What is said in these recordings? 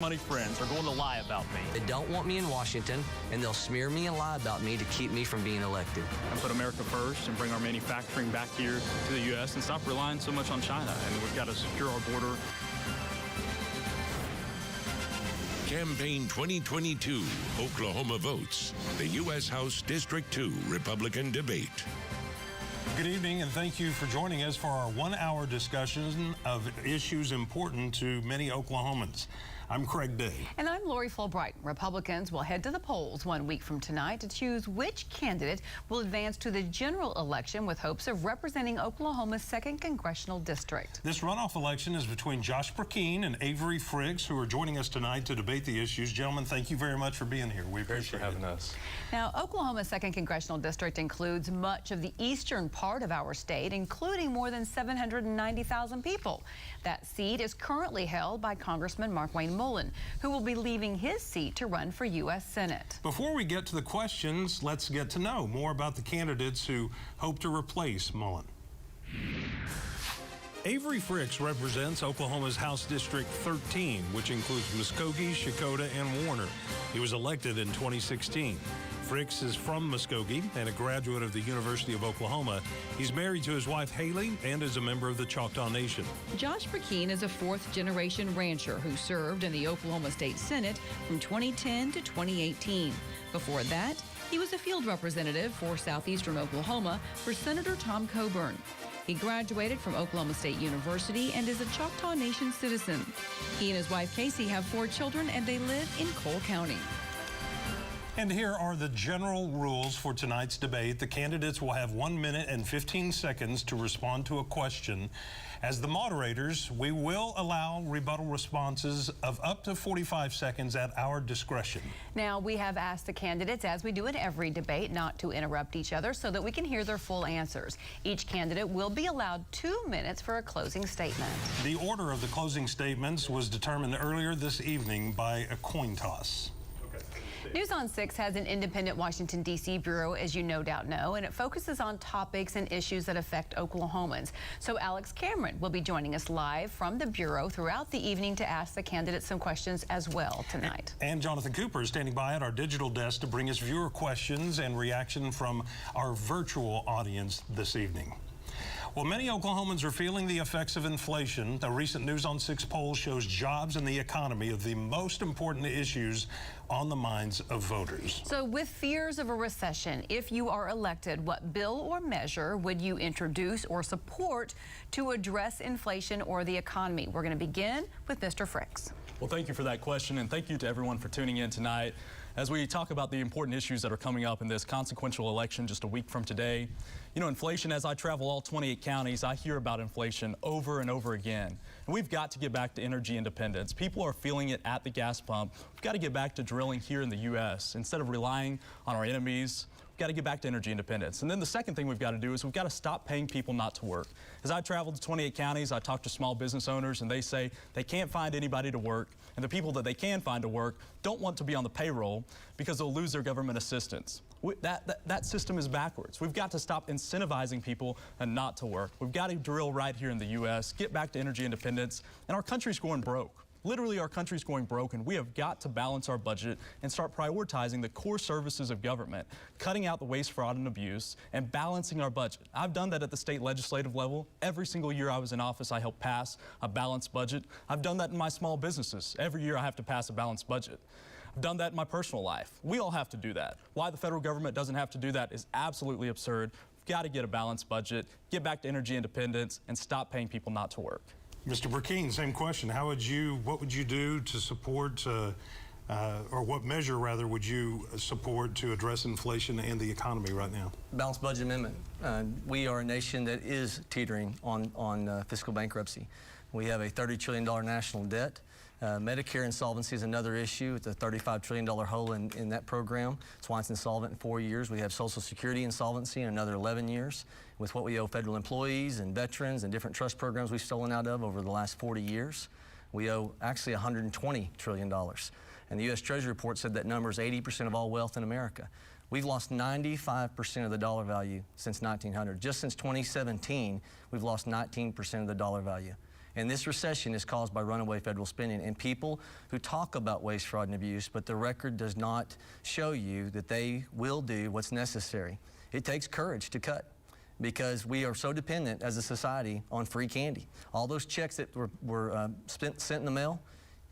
Money friends are going to lie about me. They don't want me in Washington, and they'll smear me and lie about me to keep me from being elected. And put America first and bring our manufacturing back here to the U.S. and stop relying so much on China. And we've got to secure our border. Campaign 2022, Oklahoma votes. The U.S. House District 2 Republican debate. Good evening, and thank you for joining us for our one-hour discussion of issues important to many Oklahomans. I'm Craig Day. And I'm Lori Fulbright. Republicans will head to the polls 1 week from tonight to choose which candidate will advance to the general election with hopes of representing Oklahoma's 2nd Congressional District. This runoff election is between Josh Brecheen and Avery Frix, who are joining us tonight to debate the issues. Gentlemen, thank you very much for being here. We appreciate having us. Now, Oklahoma's 2nd Congressional District includes much of the eastern part of our state, including more than 790,000 people. That seat is currently held by Congressman Mark Wayne Mullen, who will be leaving his seat to run for U.S. Senate. Before we get to the questions, let's get to know more about the candidates who hope to replace Mullen. Avery Frix represents Oklahoma's House District 13, which includes Muskogee, Shakota, and Warner. He was elected in 2016. Frix is from Muskogee and a graduate of the University of Oklahoma. He's married to his wife, Haley, and is a member of the Choctaw Nation. Josh Brecheen is a 4th-generation rancher who served in the Oklahoma State Senate from 2010 to 2018. Before that, he was a field representative for southeastern Oklahoma for Senator Tom Coburn. He graduated from Oklahoma State University and is a Choctaw Nation citizen. He and his wife, Casey, have 4 children, and they live in Cole County. And here are the general rules for tonight's debate. The candidates will have 1 minute and 15 seconds to respond to a question. As the moderators, we will allow rebuttal responses of up to 45 seconds at our discretion. Now, we have asked the candidates, as we do in every debate, not to interrupt each other so that we can hear their full answers. Each candidate will be allowed 2 minutes for a closing statement. The order of the closing statements was determined earlier this evening by a coin toss. News on 6 has an independent Washington, D.C. bureau, as you no doubt know, and it focuses on topics and issues that affect Oklahomans. So Alex Cameron will be joining us live from the bureau throughout the evening to ask the candidates some questions as well tonight. And Jonathan Cooper is standing by at our digital desk to bring us viewer questions and reaction from our virtual audience this evening. Well, many Oklahomans are feeling the effects of inflation. A recent News on 6 poll shows jobs and the economy are the most important issues on the minds of voters. So with fears of a recession, if you are elected, what bill or measure would you introduce or support to address inflation or the economy? We're going to begin with Mr. Frix. Well, thank you for that question, and thank you to everyone for tuning in tonight. As we talk about the important issues that are coming up in this consequential election just a week from today, you know, inflation, as I travel all 28 counties, I hear about inflation over and over again. And we've got to get back to energy independence. People are feeling it at the gas pump. We've got to get back to drilling here in the U.S. Instead of relying on our enemies. We've got to get back to energy independence. And then the second thing we've got to do is we've got to stop paying people not to work. As I traveled to 28 counties, I talked to small business owners, and they say they can't find anybody to work, and the people that they can find to work don't want to be on the payroll because they'll lose their government assistance. That system is backwards. We've got to stop incentivizing people and not to work. We've got to drill right here in the U.S., get back to energy independence, and our country's going broke. Literally, our country's going broke, and we have got to balance our budget and start prioritizing the core services of government, cutting out the waste, fraud, and abuse, and balancing our budget. I've done that at the state legislative level. Every single year I was in office, I helped pass a balanced budget. I've done that in my small businesses. Every year I have to pass a balanced budget. I've done that in my personal life. We all have to do that. Why the federal government doesn't have to do that is absolutely absurd. We've got to get a balanced budget, get back to energy independence, and stop paying people not to work. Mr. Brecheen, same question. What would you do to support, or what measure, rather, would you support to address inflation and the economy right now? Balanced budget amendment. We are a nation that is teetering on fiscal bankruptcy. We have a $30 trillion national debt. Medicare insolvency is another issue. It's a $35 trillion hole in that program. That's why it's insolvent in 4 years. We have Social Security insolvency in another 11 years. With what we owe federal employees and veterans and different trust programs we've stolen out of over the last 40 years, we owe actually $120 trillion. And the U.S. Treasury report said that number is 80% of all wealth in America. We've lost 95% of the dollar value since 1900. Just since 2017, we've lost 19% of the dollar value. And this recession is caused by runaway federal spending and people who talk about waste, fraud, and abuse, but the record does not show you that they will do what's necessary. It takes courage to cut, because we are so dependent as a society on free candy. All those checks that were sent in the mail,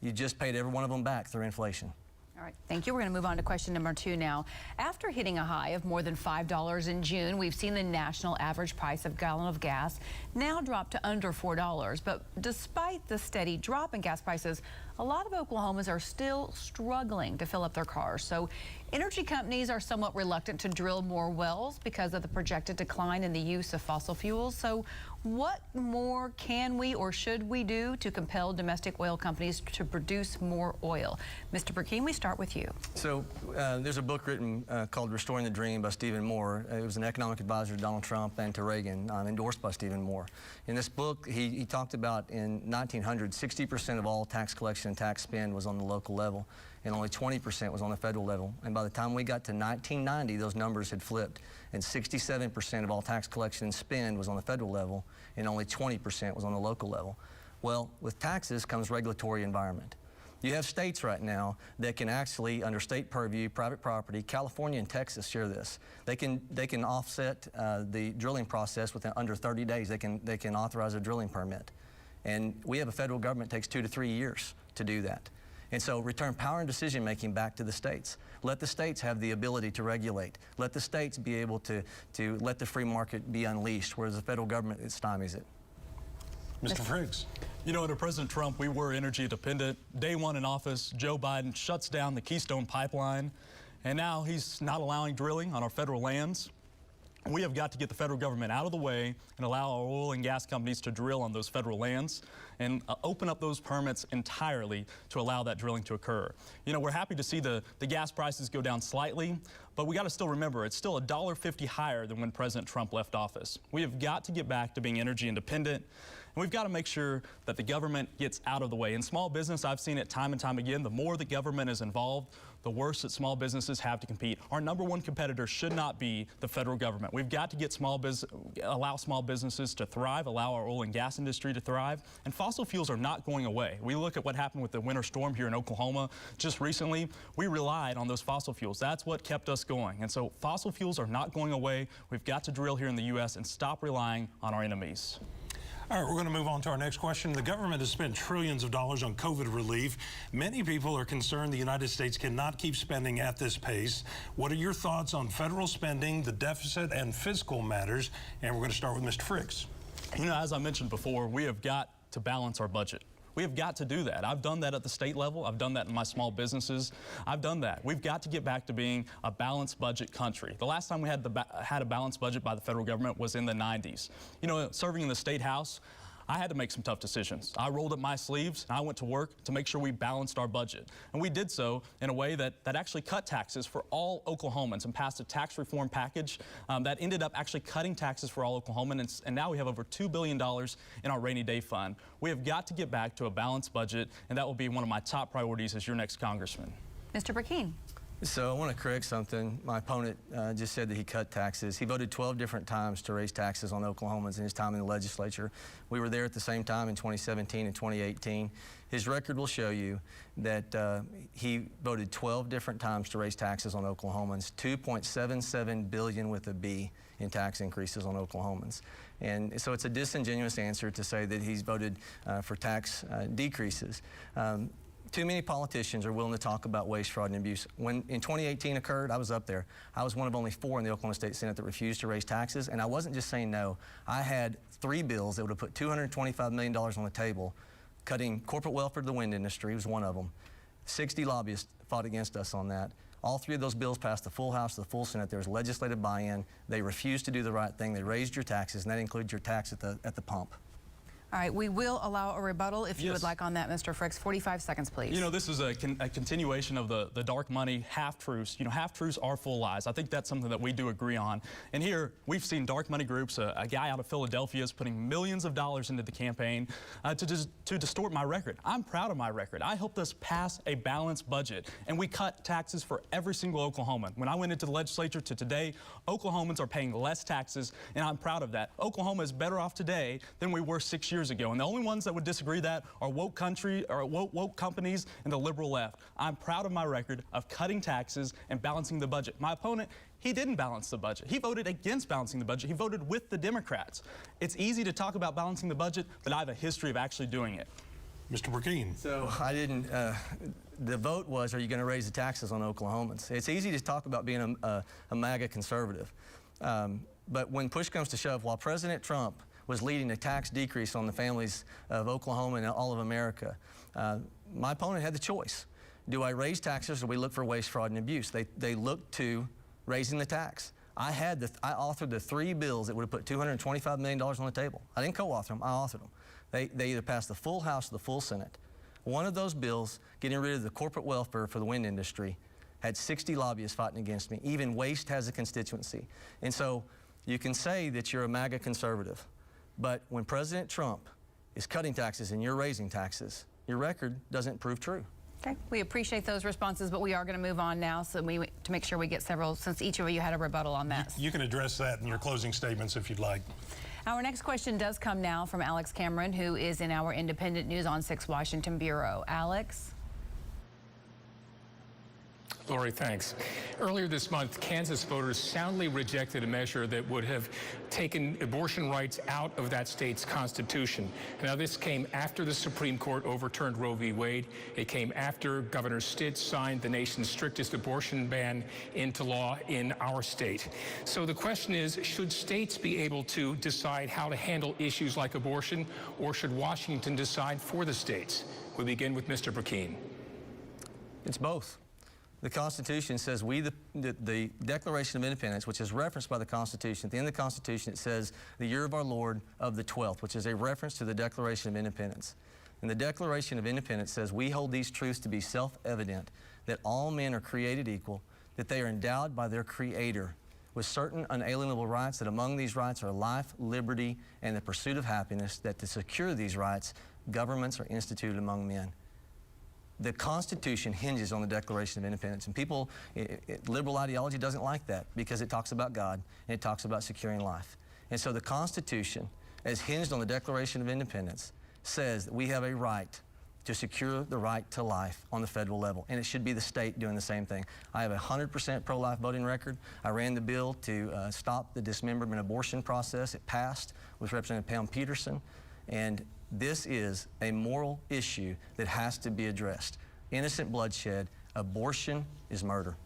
you just paid every one of them back through inflation. All right, thank you. We're going to move on to question number 2 now. After hitting a high of more than $5 in June, we've seen the national average price of a gallon of gas now drop to under $4. But despite the steady drop in gas prices, a lot of Oklahomans are still struggling to fill up their cars. So energy companies are somewhat reluctant to drill more wells because of the projected decline in the use of fossil fuels. So what more can we or should we do to compel domestic oil companies to produce more oil? Mr. Brecheen, we start with you. So there's a book written called Restoring the Dream by Stephen Moore. It was an economic advisor to Donald Trump and to Reagan, endorsed by Stephen Moore. In this book, he talked about in 1900, 60% of all tax collection and tax spend was on the local level, and only 20% was on the federal level. And by the time we got to 1990, those numbers had flipped, and 67% of all tax collection and spend was on the federal level, and only 20% was on the local level. Well, with taxes comes regulatory environment. You have states right now that can actually, under state purview, private property, California and Texas share this. They can offset the drilling process within under 30 days. They can authorize a drilling permit. And we have a federal government that takes 2 to 3 years to do that. And so return power and decision making back to the states. Let the states have the ability to regulate. Let the states be able to let the free market be unleashed, whereas the federal government stymies it. Mr. Frix. You know, under President Trump, we were energy dependent. Day 1 in office, Joe Biden shuts down the Keystone Pipeline, and now he's not allowing drilling on our federal lands. We have got to get the federal government out of the way and allow our oil and gas companies to drill on those federal lands and open up those permits entirely to allow that drilling to occur. You know, we're happy to see the gas prices go down slightly, but we got to still remember it's still $1.50 higher than when President Trump left office. We have got to get back to being energy independent, and we've got to make sure that the government gets out of the way. In small business, I've seen it time and time again, the more the government is involved, the worse that small businesses have to compete. Our #1 competitor should not be the federal government. We've got to get allow small businesses to thrive, allow our oil and gas industry to thrive, and fossil fuels are not going away. We look at what happened with the winter storm here in Oklahoma just recently. We relied on those fossil fuels. That's what kept us going. And so fossil fuels are not going away. We've got to drill here in the U.S. and stop relying on our enemies. All right, we're going to move on to our next question. The government has spent trillions of dollars on COVID relief. Many people are concerned the United States cannot keep spending at this pace. What are your thoughts on federal spending, the deficit, and fiscal matters? And we're going to start with Mr. Frix. You know, as I mentioned before, we have got to balance our budget. We have got to do that. I've done that at the state level. I've done that in my small businesses. I've done that. We've got to get back to being a balanced budget country. The last time we had a balanced budget by the federal government was in the 90s. You know, serving in the state house, I had to make some tough decisions. I rolled up my sleeves and I went to work to make sure we balanced our budget. And we did so in a way that actually cut taxes for all Oklahomans and passed a tax reform package that ended up actually cutting taxes for all Oklahomans. And now we have over $2 billion in our rainy day fund. We have got to get back to a balanced budget, and that will be one of my top priorities as your next congressman. Mr. Brecheen. So I want to correct something. My opponent just said that he cut taxes. He voted 12 different times to raise taxes on Oklahomans in his time in the legislature. We were there at the same time in 2017 and 2018. His record will show you that he voted 12 different times to raise taxes on Oklahomans, $2.77 billion with a B in tax increases on Oklahomans. And so it's a disingenuous answer to say that he's voted for tax decreases. Too many politicians are willing to talk about waste, fraud, and abuse. When in 2018 occurred, I was up there. I was one of only 4 in the Oklahoma State Senate that refused to raise taxes, and I wasn't just saying no. I had 3 bills that would have put $225 million on the table. Cutting corporate welfare to the wind industry was one of them. 60 lobbyists fought against us on that. All 3 of those bills passed the full House, the full Senate. There was legislative buy-in. They refused to do the right thing. They raised your taxes, and that includes your tax at the pump. All right, we will allow a rebuttal if you Yes. would like on that, Mr. Frix. 45 seconds, please. You know, this is a continuation of the dark money half-truths. You know, half-truths are full lies. I think that's something that we do agree on. And here, we've seen dark money groups. A guy out of Philadelphia is putting millions of dollars into the campaign to distort my record. I'm proud of my record. I helped us pass a balanced budget, and we cut taxes for every single Oklahoman. When I went into the legislature to today, Oklahomans are paying less taxes, and I'm proud of that. Oklahoma is better off today than we were 6 years years ago. And the only ones that would disagree that are woke companies and the liberal left. I'm proud of my record of cutting taxes and balancing the budget. My opponent, he didn't balance the budget. He voted against balancing the budget. He voted with the Democrats. It's easy to talk about balancing the budget, but I have a history of actually doing it. Mr. Brecheen. So I didn't, the vote was, are you going to raise the taxes on Oklahomans? It's easy to talk about being a MAGA conservative. But when push comes to shove, while President Trump was leading a tax decrease on the families of Oklahoma and all of America, my opponent had the choice. Do I raise taxes or do we look for waste, fraud, and abuse? They looked to raising the tax. I authored the 3 bills that would have put $225 million on the table. I didn't co-author them, I authored them. They either passed the full House or the full Senate. One of those bills, getting rid of the corporate welfare for the wind industry, had 60 lobbyists fighting against me. Even waste has a constituency. And so you can say that you're a MAGA conservative, but when President Trump is cutting taxes and you're raising taxes, your record doesn't prove true. Okay, we appreciate those responses, but we are going to move on now to make sure we get several, since each of you had a rebuttal on that. You can address that in your closing statements if you'd like. Our next question does come now from Alex Cameron, who is in our Independent News on 6 Washington Bureau. Alex? Lori, thanks. Earlier this month, Kansas voters soundly rejected a measure that would have taken abortion rights out of that state's constitution. Now, this came after the Supreme Court overturned Roe v. Wade. It came after Governor Stitt signed the nation's strictest abortion ban into law in our state. So the question is, should states be able to decide how to handle issues like abortion, or should Washington decide for the states? We begin with Mr. Brecheen. It's both. The Constitution says the Declaration of Independence, which is referenced by the Constitution, at the end of the Constitution it says the year of our Lord of the 12th, which is a reference to the Declaration of Independence. And the Declaration of Independence says we hold these truths to be self-evident, that all men are created equal, that they are endowed by their Creator with certain unalienable rights, that among these rights are life, liberty, and the pursuit of happiness, that to secure these rights, governments are instituted among men. The Constitution hinges on the Declaration of Independence, and people, liberal ideology doesn't like that because it talks about God and it talks about securing life. And so the Constitution, as hinged on the Declaration of Independence, says that we have a right to secure the right to life on the federal level, and it should be the state doing the same thing. I have a 100% pro-life voting record. I ran the bill to stop the dismemberment abortion process. It passed with Representative Pam Peterson, and this is a moral issue that has to be addressed. Innocent bloodshed, abortion is murder.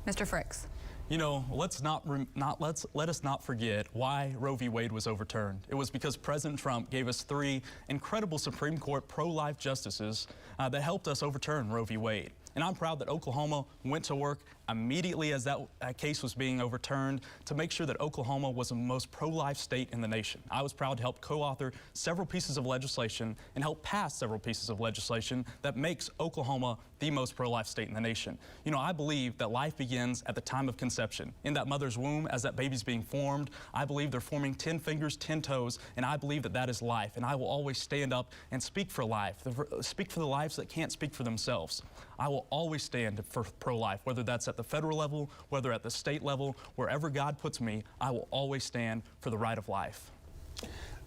Mr. Frix. You know, let us not forget why Roe v. Wade was overturned. It was because President Trump gave us 3 incredible Supreme Court pro-life justices that helped us overturn Roe v. Wade. And I'm proud that Oklahoma went to work immediately as that case was being overturned to make sure that Oklahoma was the most pro-life state in the nation. I was proud to help co-author several pieces of legislation and help pass several pieces of legislation that makes Oklahoma the most pro-life state in the nation. You know, I believe that life begins at the time of conception. In that mother's womb, as that baby's being formed, I believe they're forming 10 fingers, 10 toes, and I believe that that is life. And I will always stand up and speak for life, speak for the lives that can't speak for themselves. I will always stand for pro-life, whether that's at the federal level, whether at the state level, wherever God puts me, I will always stand for the right of life.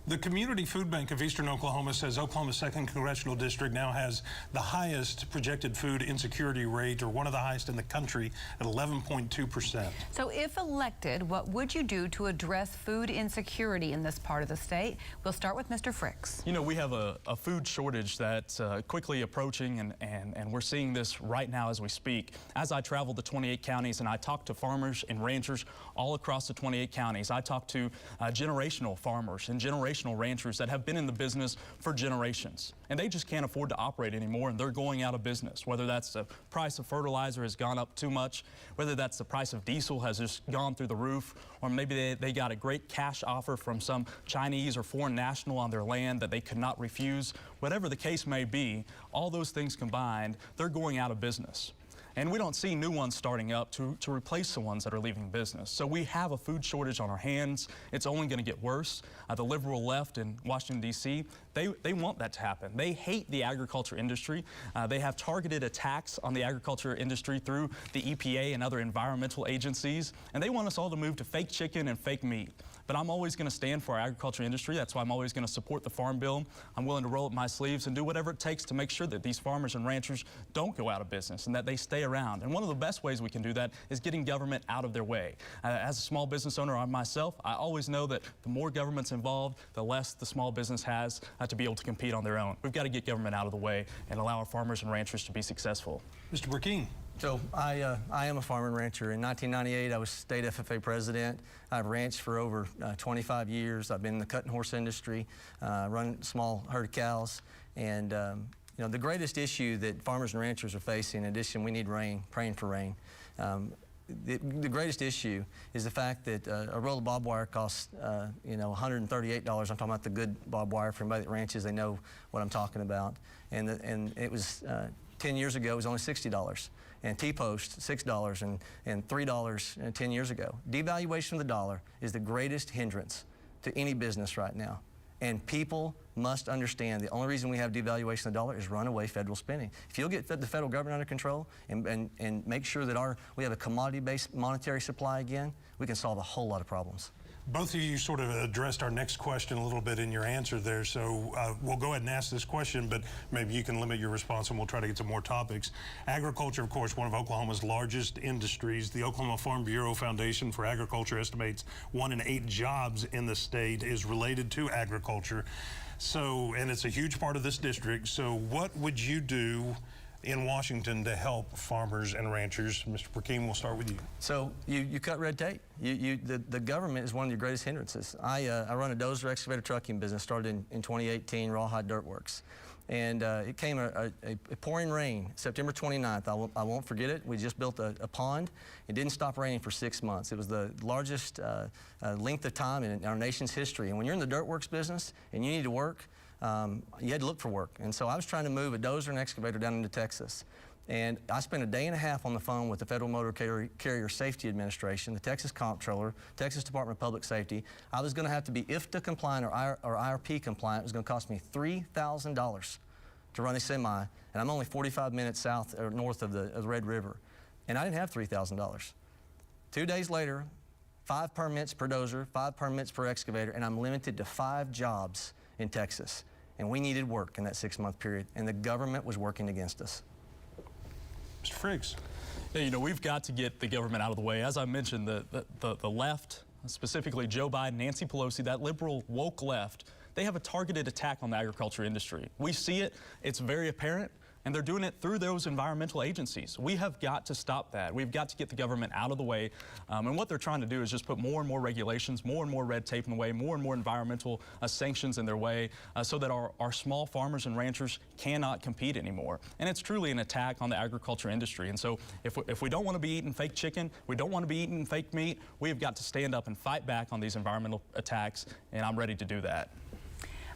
The Community Food Bank of Eastern Oklahoma says Oklahoma's 2nd Congressional District now has the highest projected food insecurity rate, or one of the highest in the country, at 11.2%. So if elected, what would you do to address food insecurity in this part of the state? We'll start with Mr. Frix. You know, we have a food shortage that's quickly approaching, and we're seeing this right now as we speak. As I travel to 28 counties and I talk to farmers and ranchers all across the 28 counties, I talk to generational farmers and generational ranchers that have been in the business for generations, and they just can't afford to operate anymore, and they're going out of business. Whether that's the price of fertilizer has gone up too much, whether that's the price of diesel has just gone through the roof, or maybe they got a great cash offer from some Chinese or foreign national on their land that they could not refuse. Whatever the case may be, all those things combined, they're going out of business. And we don't see new ones starting up to replace the ones that are leaving business. So we have a food shortage on our hands. It's only going to get worse. The liberal left in Washington, D.C., they want that to happen. They hate the agriculture industry. They have targeted attacks on the agriculture industry through the EPA and other environmental agencies, and they want us all to move to fake chicken and fake meat. But I'm always going to stand for our agriculture industry. That's why I'm always going to support the Farm Bill. I'm willing to roll up my sleeves and do whatever it takes to make sure that these farmers and ranchers don't go out of business and that they stay around. And one of the best ways we can do that is getting government out of their way. As a small business owner myself, I always know that the more government's involved, the less the small business has to be able to compete on their own. We've got to get government out of the way and allow our farmers and ranchers to be successful. Mr. Brecheen. So I am a farmer and rancher. In 1998, I was state FFA president. I've ranched for over 25 years. I've been in the cutting horse industry, run a small herd of cows. And you know, the greatest issue that farmers and ranchers are facing, in addition, we need rain, praying for rain. The greatest issue is the fact that a roll of barbed wire costs, you know, $138. I'm talking about the good barbed wire. For anybody that ranches, they know what I'm talking about. And it was 10 years ago, it was only $60. And T-post, $6 and $3 10 years ago. Devaluation of the dollar is the greatest hindrance to any business right now. And people must understand the only reason we have devaluation of the dollar is runaway federal spending. If you'll get the federal government under control and make sure that we have a commodity-based monetary supply again, we can solve a whole lot of problems. Both of you sort of addressed our next question a little bit in your answer there, so we'll go ahead and ask this question, but maybe you can limit your response and we'll try to get to more topics. Agriculture, of course, one of Oklahoma's largest industries. The Oklahoma Farm Bureau Foundation for Agriculture estimates 1 in 8 jobs in the state is related to agriculture. So, and it's a huge part of this district. So what would you do in Washington to help farmers and ranchers? Mr. Brecheen, we'll start with you. So you cut red tape. The government is one of your greatest hindrances. I run a dozer excavator trucking business, started in 2018, Rawhide Dirt Works. And it came a pouring rain, September 29th. I won't forget it. We just built a pond. It didn't stop raining for 6 months. It was the largest length of time in our nation's history. And when you're in the dirt works business and you need to work, you had to look for work. And so I was trying to move a dozer and excavator down into Texas. And I spent a day and a half on the phone with the Federal Motor Carrier Safety Administration, the Texas Comptroller, Texas Department of Public Safety. I was going to have to be IFTA compliant or IRP compliant. It was going to cost me $3,000 to run a semi, and I'm only 45 minutes south or north of the Red River. And I didn't have $3,000. 2 days later, 5 permits per dozer, 5 permits per excavator, and I'm limited to 5 jobs in Texas. And we needed work in that 6-month period, and the government was working against us. Mr. Frix. Yeah, you know, we've got to get the government out of the way. As I mentioned, the left, specifically Joe Biden, Nancy Pelosi, that liberal woke left, they have a targeted attack on the agriculture industry. We see it, it's very apparent, and they're doing it through those environmental agencies. We have got to stop that. We've got to get the government out of the way. And what they're trying to do is just put more and more regulations, more and more red tape in the way, more and more environmental sanctions in their way, so that our small farmers and ranchers cannot compete anymore. And it's truly an attack on the agriculture industry. And so if we don't want to be eating fake chicken, we don't want to be eating fake meat, we have got to stand up and fight back on these environmental attacks, and I'm ready to do that.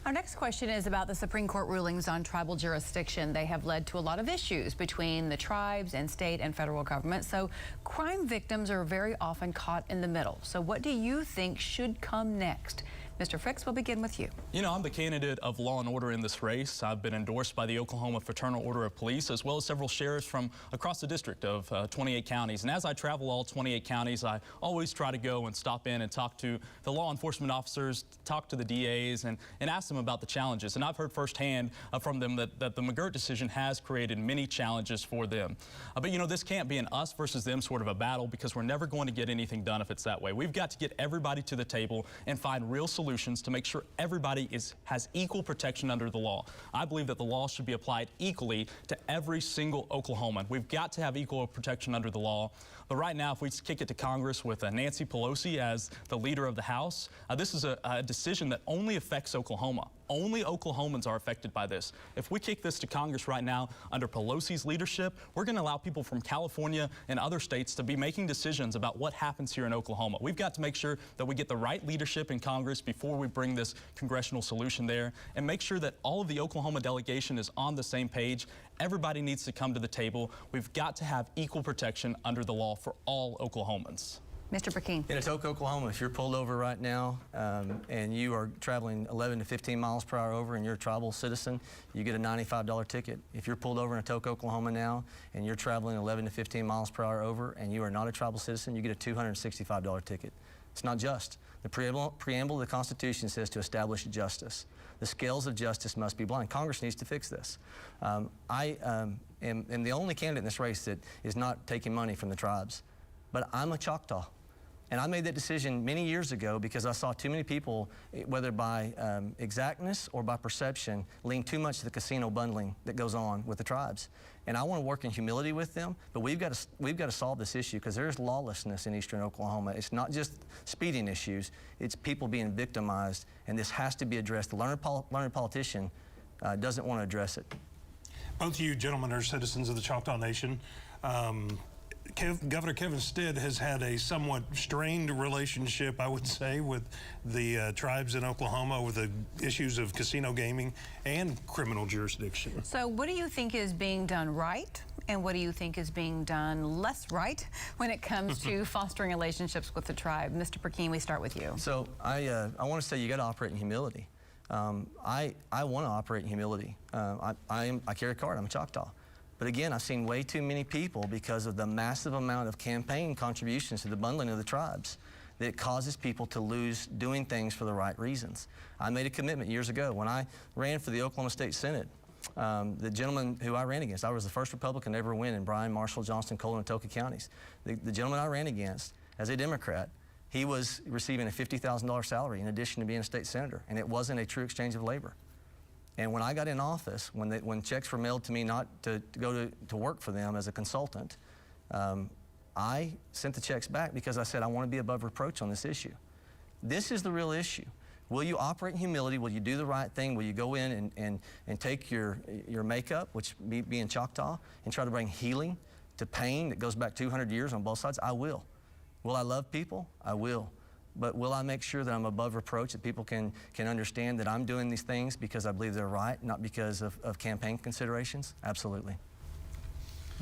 Our next question is about the Supreme Court rulings on tribal jurisdiction. They have led to a lot of issues between the tribes and state and federal government. So crime victims are very often caught in the middle. So what do you think should come next? Mr. Frix, we'll begin with you. You know, I'm the candidate of law and order in this race. I've been endorsed by the Oklahoma Fraternal Order of Police, as well as several sheriffs from across the district of 28 counties. And as I travel all 28 counties, I always try to go and stop in and talk to the law enforcement officers, talk to the DAs, and ask them about the challenges. And I've heard firsthand from them that the McGirt decision has created many challenges for them. But you know, this can't be an us versus them sort of a battle, because we're never going to get anything done if it's that way. We've got to get everybody to the table and find real solutions to make sure everybody has equal protection under the law. I believe that the law should be applied equally to every single Oklahoman. We've got to have equal protection under the law. But right now, if we kick it to Congress with Nancy Pelosi as the leader of the House, this is a decision that only affects Oklahoma. Only Oklahomans are affected by this. If we kick this to Congress right now under Pelosi's leadership, we're going to allow people from California and other states to be making decisions about what happens here in Oklahoma. We've got to make sure that we get the right leadership in Congress before we bring this congressional solution there, and make sure that all of the Oklahoma delegation is on the same page. Everybody needs to come to the table. We've got to have equal protection under the law for all Oklahomans. Mr. Brecheen. In Atoka, Oklahoma, if you're pulled over right now and you are traveling 11 to 15 miles per hour over and you're a tribal citizen, you get a $95 ticket. If you're pulled over in Atoka, Oklahoma now and you're traveling 11 to 15 miles per hour over and you are not a tribal citizen, you get a $265 ticket. It's not just. The preamble of the Constitution says to establish justice. The scales of justice must be blind. Congress needs to fix this. I am the only candidate in this race that is not taking money from the tribes, but I'm a Choctaw. And I made that decision many years ago because I saw too many people, whether by exactness or by perception, lean too much to the casino bundling that goes on with the tribes. And I want to work in humility with them, but we've got to solve this issue because there's lawlessness in eastern Oklahoma. It's not just speeding issues, it's people being victimized, and this has to be addressed. The learned politician doesn't want to address it. Both of you gentlemen are citizens of the Choctaw Nation. Governor Kevin Stitt has had a somewhat strained relationship, I would say, with the tribes in Oklahoma with the issues of casino gaming and criminal jurisdiction. So what do you think is being done right, and what do you think is being done less right when it comes to fostering relationships with the tribe? Mr. Brecheen, we start with you. So I want to say you got to operate in humility. I want to operate in humility. I carry a card. I'm a Choctaw. But again, I've seen way too many people because of the massive amount of campaign contributions to the bundling of the tribes that it causes people to lose doing things for the right reasons. I made a commitment years ago when I ran for the Oklahoma State Senate. The gentleman who I ran against, I was the first Republican to ever win in Bryan, Marshall, Johnston, Cole, and Atoka counties. The gentleman I ran against, as a Democrat, he was receiving a $50,000 salary in addition to being a state senator, and it wasn't a true exchange of labor. And when I got in office, when checks were mailed to me not to go to work for them as a consultant, I sent the checks back because I said I want to be above reproach on this issue. This is the real issue. Will you operate in humility? Will you do the right thing? Will you go in and take your makeup, which being Choctaw, and try to bring healing to pain that goes back 200 years on both sides? I will. Will I love people? I will. But will I make sure that I'm above reproach, that people can understand that I'm doing these things because I believe they're right, not because of campaign considerations? Absolutely.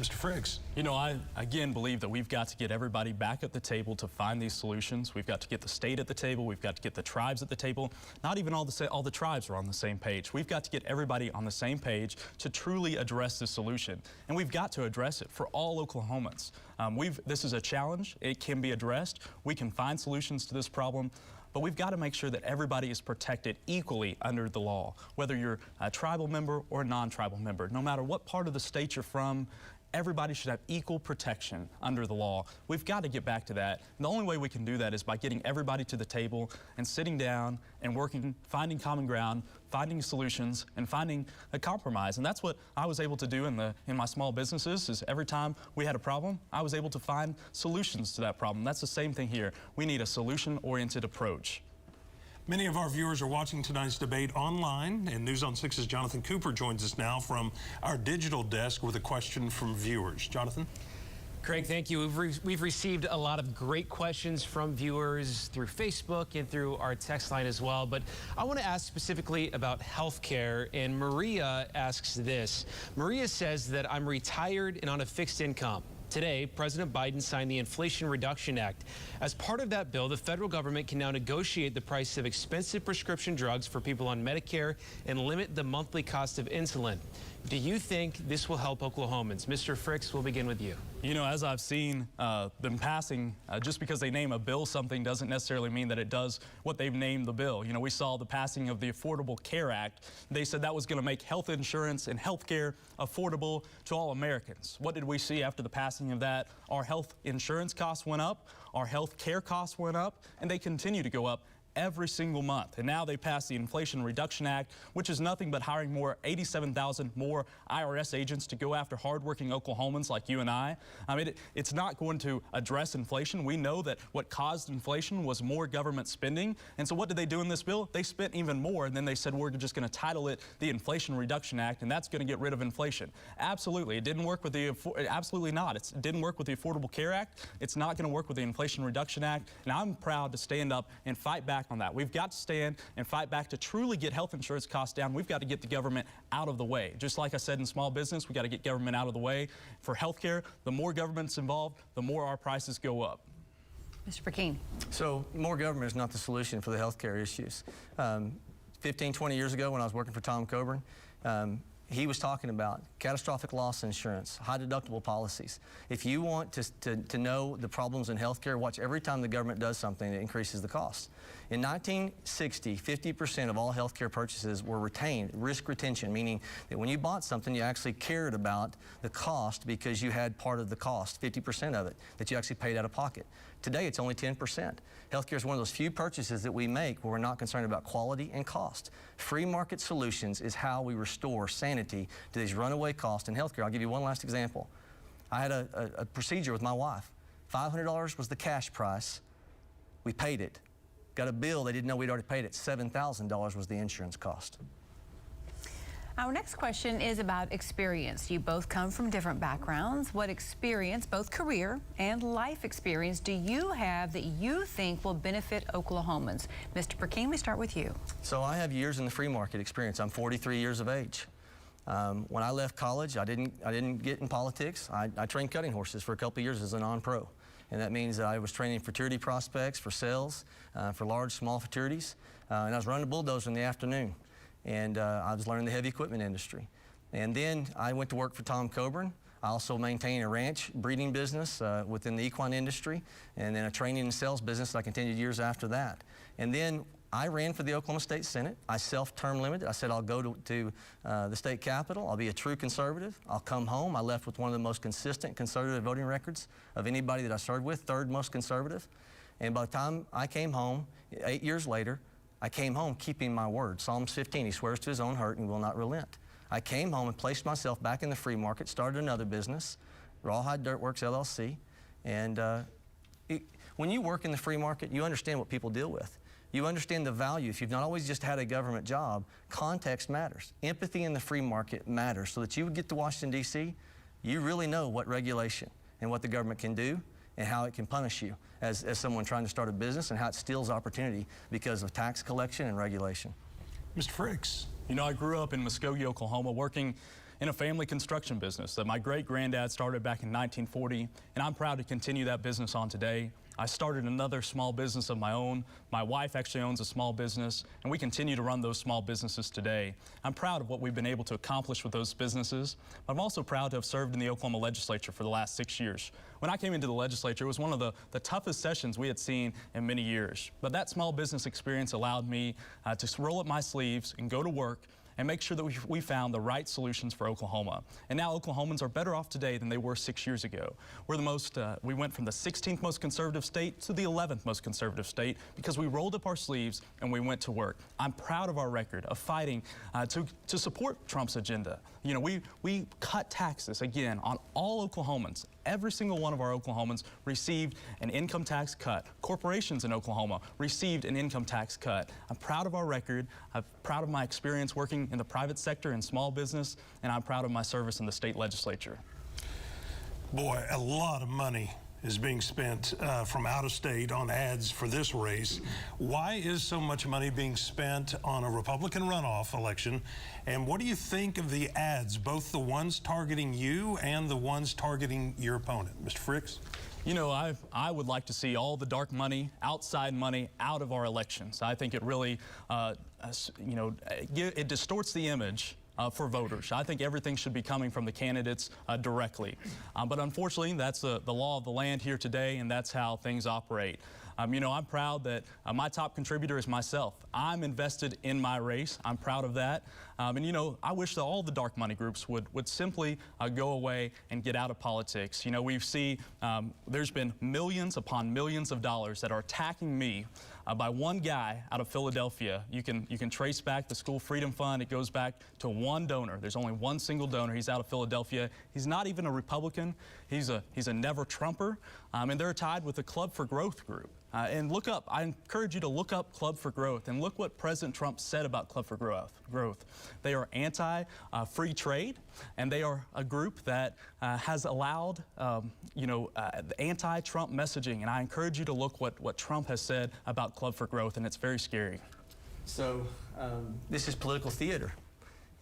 Mr. Frix. You know, I again believe that we've got to get everybody back at the table to find these solutions. We've got to get the state at the table. We've got to get the tribes at the table. Not even all the tribes are on the same page. We've got to get everybody on the same page to truly address this solution. And we've got to address it for all Oklahomans. This is a challenge. It can be addressed. We can find solutions to this problem. But we've got to make sure that everybody is protected equally under the law, whether you're a tribal member or a non-tribal member. No matter what part of the state you're from, everybody should have equal protection under the law. We've got to get back to that. And the only way we can do that is by getting everybody to the table and sitting down and working, finding common ground, finding solutions, and finding a compromise. And that's what I was able to do in my small businesses, is every time we had a problem, I was able to find solutions to that problem. That's the same thing here. We need a solution-oriented approach. Many of our viewers are watching tonight's debate online, and News on 6's Jonathan Cooper joins us now from our digital desk with a question from viewers. Jonathan? Craig, thank you. We've received a lot of great questions from viewers through Facebook and through our text line as well, but I want to ask specifically about health care, and Maria asks this. Maria says that I'm retired and on a fixed income. Today, President Biden signed the Inflation Reduction Act. As part of that bill, the federal government can now negotiate the price of expensive prescription drugs for people on Medicare and limit the monthly cost of insulin. Do you think this will help Oklahomans? Mr. Frix, we'll begin with you. You know, as I've seen them passing, just because they name a bill something doesn't necessarily mean that it does what they've named the bill. You know, we saw the passing of the Affordable Care Act. They said that was going to make health insurance and health care affordable to all Americans. What did we see after the passing of that? Our health insurance costs went up, our health care costs went up, and they continue to go up every single month. And now they passed the Inflation Reduction Act, which is nothing but hiring 87,000 more IRS agents to go after hardworking Oklahomans like you and I. I mean, it's not going to address inflation. We know that what caused inflation was more government spending. And so what did they do in this bill? They spent even more, and then they said, we're just going to title it the Inflation Reduction Act, and that's going to get rid of inflation. Absolutely. It didn't work with absolutely not. It didn't work with the Affordable Care Act. It's not going to work with the Inflation Reduction Act. And I'm proud to stand up and fight back on that. We've got to stand and fight back to truly get health insurance costs down. We've got to get the government out of the way. Just like I said in small business, we've got to get government out of the way. For health care, the more government's involved, the more our prices go up. Mr. Brecheen. So more government is not the solution for the healthcare issues. 15, 20 years ago when I was working for Tom Coburn, he was talking about catastrophic loss insurance, high deductible policies. If you want to know the problems in healthcare, watch every time the government does something that increases the cost. In 1960, 50% of all healthcare purchases were retained, risk retention, meaning that when you bought something, you actually cared about the cost because you had part of the cost, 50% of it, that you actually paid out of pocket. Today, it's only 10%. Healthcare is one of those few purchases that we make where we're not concerned about quality and cost. Free market solutions is how we restore sanity to these runaway costs in healthcare. I'll give you one last example. I had a procedure with my wife. $500 was the cash price. We paid it. Got a bill, they didn't know we'd already paid it. $7,000 was the insurance cost. Our next question is about experience. You both come from different backgrounds. What experience, both career and life experience, do you have that you think will benefit Oklahomans? Mr. Brecheen, we start with you. So I have years in the free market experience. I'm 43 years of age. When I left college, I didn't get in politics. I trained cutting horses for a couple of years as a non-pro. And that means that I was training futurity prospects for sales, for large, small futurities. And I was running a bulldozer in the afternoon. And I was learning the heavy equipment industry. And then I went to work for Tom Coburn. I also maintained a ranch breeding business within the equine industry, and then a training and sales business that I continued years after that. And then I ran for the Oklahoma State Senate. I self-term limited. I said I'll go to the state capitol. I'll be a true conservative. I'll come home. I left with one of the most consistent conservative voting records of anybody that I served with, third most conservative. And by the time I came home, 8 years later, I came home keeping my word. Psalms 15, he swears to his own hurt and will not relent. I came home and placed myself back in the free market, started another business, Rawhide Dirtworks LLC. And when you work in the free market, you understand what people deal with. You understand the value. If you've not always just had a government job, context matters. Empathy in the free market matters. So that you would get to Washington, D.C., you really know what regulation and what the government can do and how it can punish you as someone trying to start a business, and how it steals opportunity because of tax collection and regulation. Mr. Frix. You know, I grew up in Muskogee, Oklahoma, working in a family construction business that my great-granddad started back in 1940, and I'm proud to continue that business on today. I started another small business of my own. My wife actually owns a small business, and we continue to run those small businesses today. I'm proud of what we've been able to accomplish with those businesses, but I'm also proud to have served in the Oklahoma legislature for the last 6 years. When I came into the legislature, it was one of the toughest sessions we had seen in many years. But that small business experience allowed me to roll up my sleeves and go to work and make sure that we found the right solutions for Oklahoma. And now Oklahomans are better off today than they were 6 years ago. We went from the 16th most conservative state to the 11th most conservative state because we rolled up our sleeves and we went to work. I'm proud of our record of fighting to support Trump's agenda. You know, we cut taxes again on all Oklahomans. Every single one of our Oklahomans received an income tax cut. Corporations in Oklahoma received an income tax cut. I'm proud of our record. I'm proud of my experience working in the private sector and small business, and I'm proud of my service in the state legislature. Boy, a lot of money is being spent from out of state on ads for this race. Why is so much money being spent on a Republican runoff election? And what do you think of the ads, both the ones targeting you and the ones targeting your opponent? Mr. Frix? You know, I would like to see all the dark money, outside money, out of our elections. I think it really, it distorts the image for voters. I think everything should be coming from the candidates directly. But unfortunately, that's the law of the land here today, and that's how things operate. You know, I'm proud that my top contributor is myself. I'm invested in my race. I'm proud of that. And, you know, I wish that all the dark money groups would simply go away and get out of politics. You know, we see there's been millions upon millions of dollars that are attacking me by one guy out of Philadelphia. You can trace back the School Freedom Fund. It goes back to one donor. There's only one single donor. He's out of Philadelphia. He's not even a Republican. He's a never Trumper. And they're tied with the Club for Growth group. And I encourage you to look up Club for Growth and look what President Trump said about Club for Growth. They are anti-free trade, and they are a group that has allowed, anti-Trump messaging. And I encourage you to look what Trump has said about Club for Growth, and it's very scary. So this is political theater.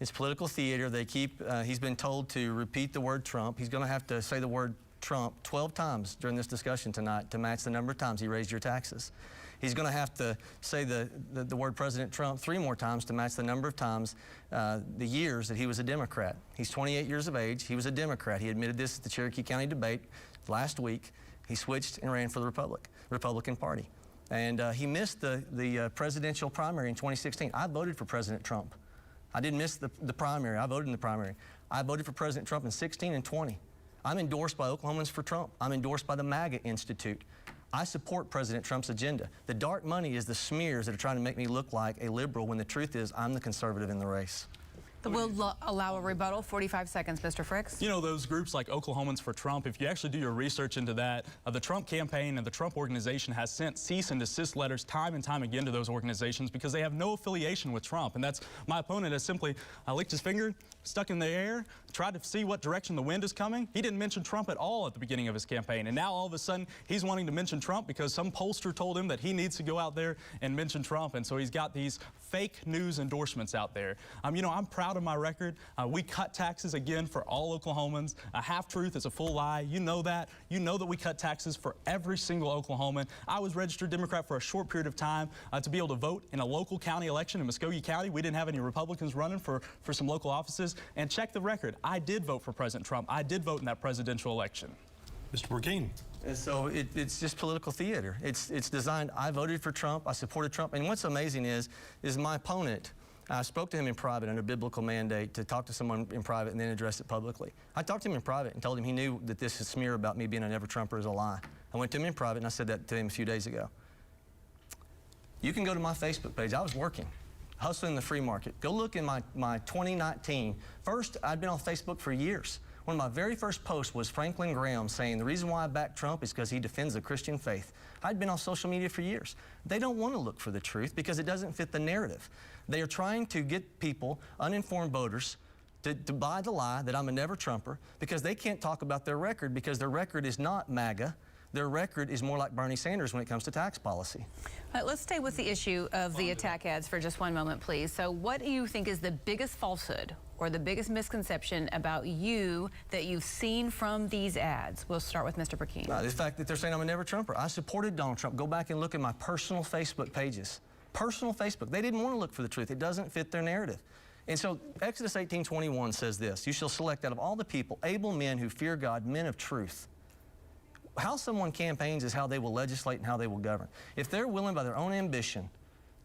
It's political theater. They keep, he's been told to repeat the word Trump. He's going to have to say the word Trump 12 times during this discussion tonight to match the number of times he raised your taxes. He's going to have to say the word President Trump 3 more times to match the number of times, the years that he was a Democrat. He's 28 years of age. He was a Democrat. He admitted this at the Cherokee County debate last week. He switched and ran for the Republican Party. And he missed the presidential primary in 2016. I voted for President Trump. I didn't miss the primary. I voted in the primary. I voted for President Trump in 16 and 20. I'm endorsed by Oklahomans for Trump. I'm endorsed by the MAGA Institute. I support President Trump's agenda. The dark money is the smears that are trying to make me look like a liberal when the truth is I'm the conservative in the race. We'll allow a rebuttal. 45 seconds, Mr. Frix. You know, those groups like Oklahomans for Trump, if you actually do your research into that, the Trump campaign and the Trump organization has sent cease and desist letters time and time again to those organizations because they have no affiliation with Trump. And that's, my opponent has simply licked his finger, stuck in the air, tried to see what direction the wind is coming. He didn't mention Trump at all at the beginning of his campaign. And now all of a sudden he's wanting to mention Trump because some pollster told him that he needs to go out there and mention Trump. And so he's got these fake news endorsements out there. You know, I'm proud of my record. We cut taxes again for all Oklahomans. A half-truth is a full lie. You know that. You know that we cut taxes for every single Oklahoman. I was registered Democrat for a short period of time to be able to vote in a local county election in Muskogee County. We didn't have any Republicans running for some local offices. And check the record. I did vote for President Trump. I did vote in that presidential election. Mr. Brecheen. And so it's just political theater. It's designed, I voted for Trump, I supported Trump, and what's amazing is my opponent, I spoke to him in private under biblical mandate to talk to someone in private and then address it publicly. I talked to him in private and told him he knew that this smear about me being a never-Trumper is a lie. I went to him in private and I said that to him a few days ago. You can go to my Facebook page. I was working, hustling the free market. Go look in my 2019. First, I'd been on Facebook for years. One of my very first posts was Franklin Graham saying the reason why I back Trump is because he defends the Christian faith. I'd been on social media for years. They don't want to look for the truth because it doesn't fit the narrative. They are trying to get people, uninformed voters, to buy the lie that I'm a never-Trumper because they can't talk about their record because their record is not MAGA. Their record is more like Bernie Sanders when it comes to tax policy. Let's stay with the issue of the attack ads for just one moment, please. So what do you think is the biggest falsehood or the biggest misconception about you that you've seen from these ads? We'll start with Mr. Brecheen. The fact that they're saying I'm a never-Trumper. I supported Donald Trump. Go back and look at my personal Facebook pages. Personal Facebook. They didn't want to look for the truth. It doesn't fit their narrative. And so Exodus 18:21 says this, you shall select out of all the people able men who fear God, men of truth. How someone campaigns is how they will legislate and how they will govern. If they're willing by their own ambition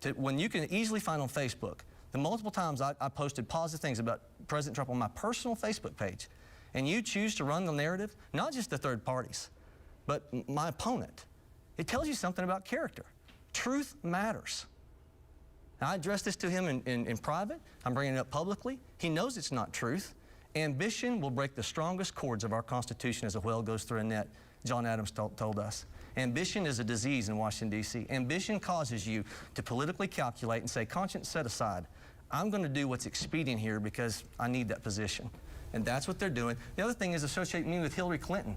to, when you can easily find on Facebook, the multiple times I posted positive things about President Trump on my personal Facebook page, and you choose to run the narrative, not just the third parties, but my opponent, it tells you something about character. Truth matters. Now, I addressed this to him in private. I'm bringing it up publicly. He knows it's not truth. Ambition will break the strongest cords of our Constitution as a whale goes through a net, John Adams told us. Ambition is a disease in Washington, D.C. Ambition causes you to politically calculate and say, conscience set aside. I'm going to do what's expedient here because I need that position. And that's what they're doing. The other thing is associating me with Hillary Clinton.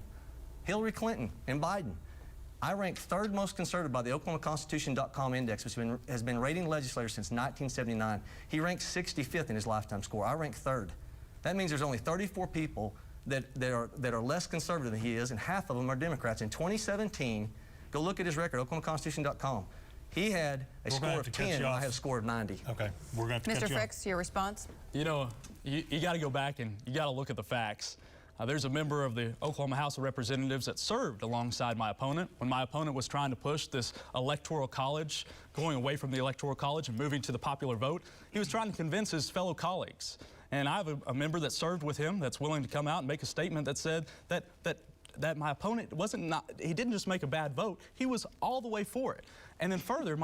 Hillary Clinton and Biden. I rank third most conservative by the OklahomaConstitution.com index, which has been rating legislators since 1979. He ranks 65th in his lifetime score. I rank third. That means there's only 34 people that are less conservative than he is, and half of them are Democrats. In 2017, go look at his record, OklahomaConstitution.com. He had a score of 10, and I have a score of 90. Okay, we're going to have to Mr. Frix, your response? You know, you got to go back and you got to look at the facts. There's a member of the Oklahoma House of Representatives that served alongside my opponent when my opponent was trying to push this electoral college, going away from the electoral college and moving to the popular vote. He was trying to convince his fellow colleagues. And I have a member that served with him that's willing to come out and make a statement that said that my opponent he didn't just make a bad vote, he was all the way for it. And then further,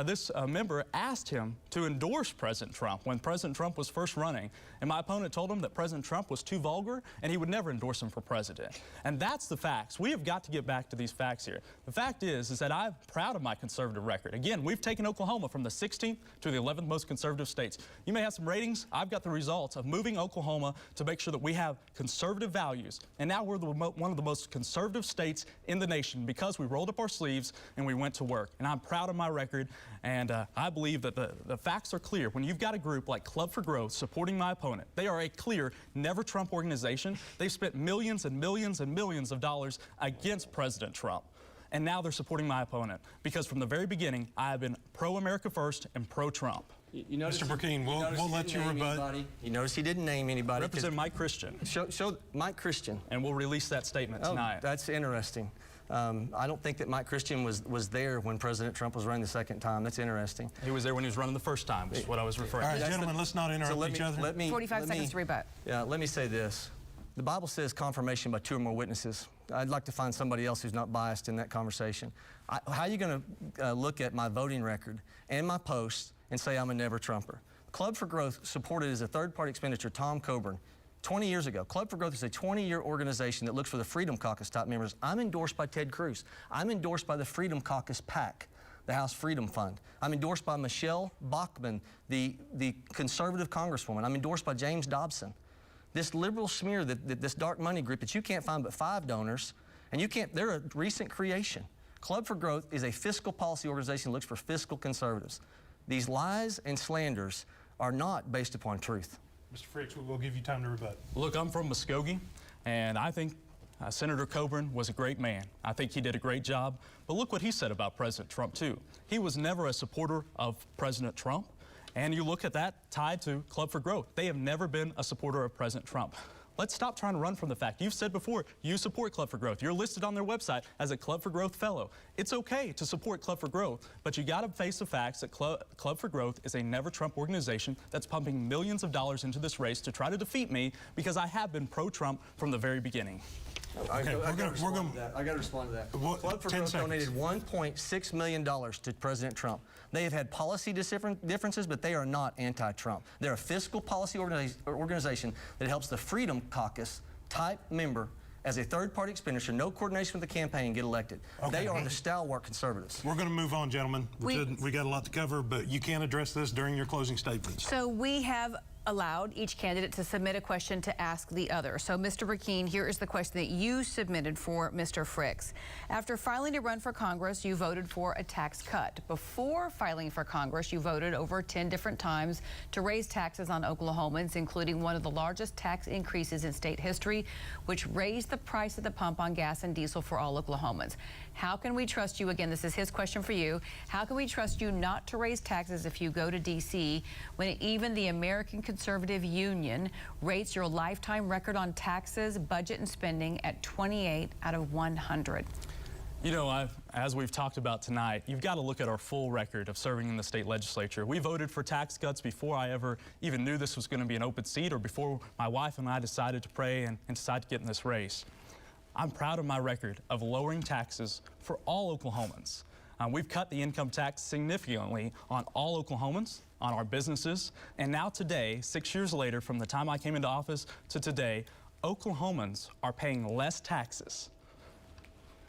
this member asked him to endorse President Trump when President Trump was first running. And my opponent told him that President Trump was too vulgar and he would never endorse him for president. And that's the facts. We have got to get back to these facts here. The fact is that I'm proud of my conservative record. Again, we've taken Oklahoma from the 16th to the 11th most conservative states. You may have some ratings. I've got the results of moving Oklahoma to make sure that we have conservative values. And now we're one of the the most conservative states in the nation because we rolled up our sleeves and we went to work. And I'm proud of my record, and I believe that the facts are clear. When you've got a group like Club for Growth supporting my opponent, they are a clear Never Trump organization. They've spent millions and millions and millions of dollars against President Trump. And now they're supporting my opponent because from the very beginning, I have been pro-America first and pro-Trump. Mr. Brecheen, we'll let you rebut. You notice he didn't name anybody. Represent Mike Christian. Show Mike Christian. And we'll release that statement tonight. Oh, that's interesting. I don't think that Mike Christian was there when President Trump was running the second time. That's interesting. He was there when he was running the first time, is what I was referring to. to. All right, gentlemen, let's not interrupt each other. 45 seconds to rebut. Yeah, let me say this. The Bible says confirmation by 2 or more witnesses. I'd like to find somebody else who's not biased in that conversation. How are you going to look at my voting record and my posts and say I'm a never Trumper? Club for Growth supported as a third-party expenditure Tom Coburn 20 years ago. Club for Growth is a 20-year organization that looks for the Freedom Caucus type members. I'm endorsed by Ted Cruz. I'm endorsed by the Freedom Caucus PAC, the House Freedom Fund. I'm endorsed by Michelle Bachmann, the conservative congresswoman. I'm endorsed by James Dobson. This liberal smear, this dark money group that you can't find but 5 donors, and they're a recent creation. Club for Growth is a fiscal policy organization that looks for fiscal conservatives. These lies and slanders are not based upon truth. Mr. Frix, we'll give you time to rebut. Look, I'm from Muskogee, and I think Senator Coburn was a great man. I think he did a great job. But look what he said about President Trump, too. He was never a supporter of President Trump. And you look at that tied to Club for Growth. They have never been a supporter of President Trump. Let's stop trying to run from the fact. You've said before, you support Club for Growth. You're listed on their website as a Club for Growth fellow. It's okay to support Club for Growth, but you got to face the facts that Club for Growth is a Never Trump organization that's pumping millions of dollars into this race to try to defeat me because I have been pro-Trump from the very beginning. Okay, I got to respond to that. Club for Growth donated $1.6 million to President Trump. They have had policy differences, but they are not anti-Trump. They're a fiscal policy organization that helps the Freedom Caucus type member as a third-party expenditure, no coordination with the campaign, get elected. Okay. They are the stalwart conservatives. We're going to move on, gentlemen. We got a lot to cover, but you can't address this during your closing statements. So we have allowed each candidate to submit a question to ask the other. So, Mr. Brecheen, here is the question that you submitted for Mr. Frix. After filing to run for Congress, you voted for a tax cut. Before filing for Congress, you voted over 10 different times to raise taxes on Oklahomans, including one of the largest tax increases in state history, which raised the price at the pump on gas and diesel for all Oklahomans. How can we trust you? Again, this is his question for you. How can we trust you not to raise taxes if you go to D.C. when even the American Conservative Union rates your lifetime record on taxes, budget, and spending at 28 out of 100? You know, as we've talked about tonight, you've got to look at our full record of serving in the state legislature. We voted for tax cuts before I ever even knew this was going to be an open seat or before my wife and I decided to pray and decide to get in this race. I'm proud of my record of lowering taxes for all Oklahomans. We've cut the income tax significantly on all Oklahomans, on our businesses, and now today, 6 years later, from the time I came into office to today, Oklahomans are paying less taxes.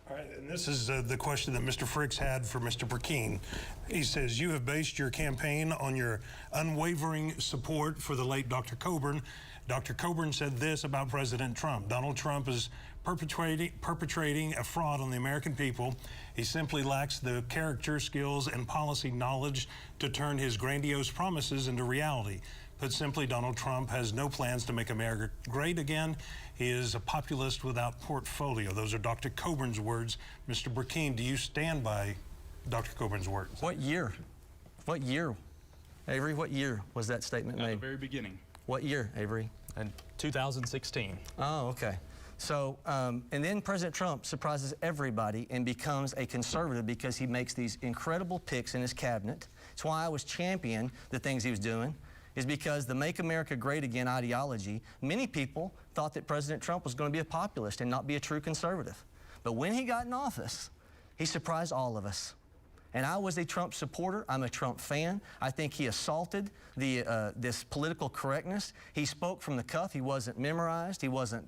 All right, and this is the question that Mr. Frix had for Mr. Brecheen. He says, you have based your campaign on your unwavering support for the late Dr. Coburn. Dr. Coburn said this about President Trump. Donald Trump is perpetrating a fraud on the American people. He simply lacks the character, skills, and policy knowledge to turn his grandiose promises into reality. Put simply, Donald Trump has no plans to make America great again. He is a populist without portfolio. Those are Dr. Coburn's words. Mr. Brecheen, do you stand by Dr. Coburn's words? What year? What year? Avery, what year was that statement made? At the very beginning. What year, Avery? In 2016. Oh, okay. So, and then President Trump surprises everybody and becomes a conservative because he makes these incredible picks in his cabinet. It's why I was championing the things he was doing, is because the Make America Great Again ideology, many people thought that President Trump was going to be a populist and not be a true conservative. But when he got in office, he surprised all of us. And I was a Trump supporter. I'm a Trump fan. I think he assaulted this political correctness. He spoke from the cuff. He wasn't memorized. He wasn't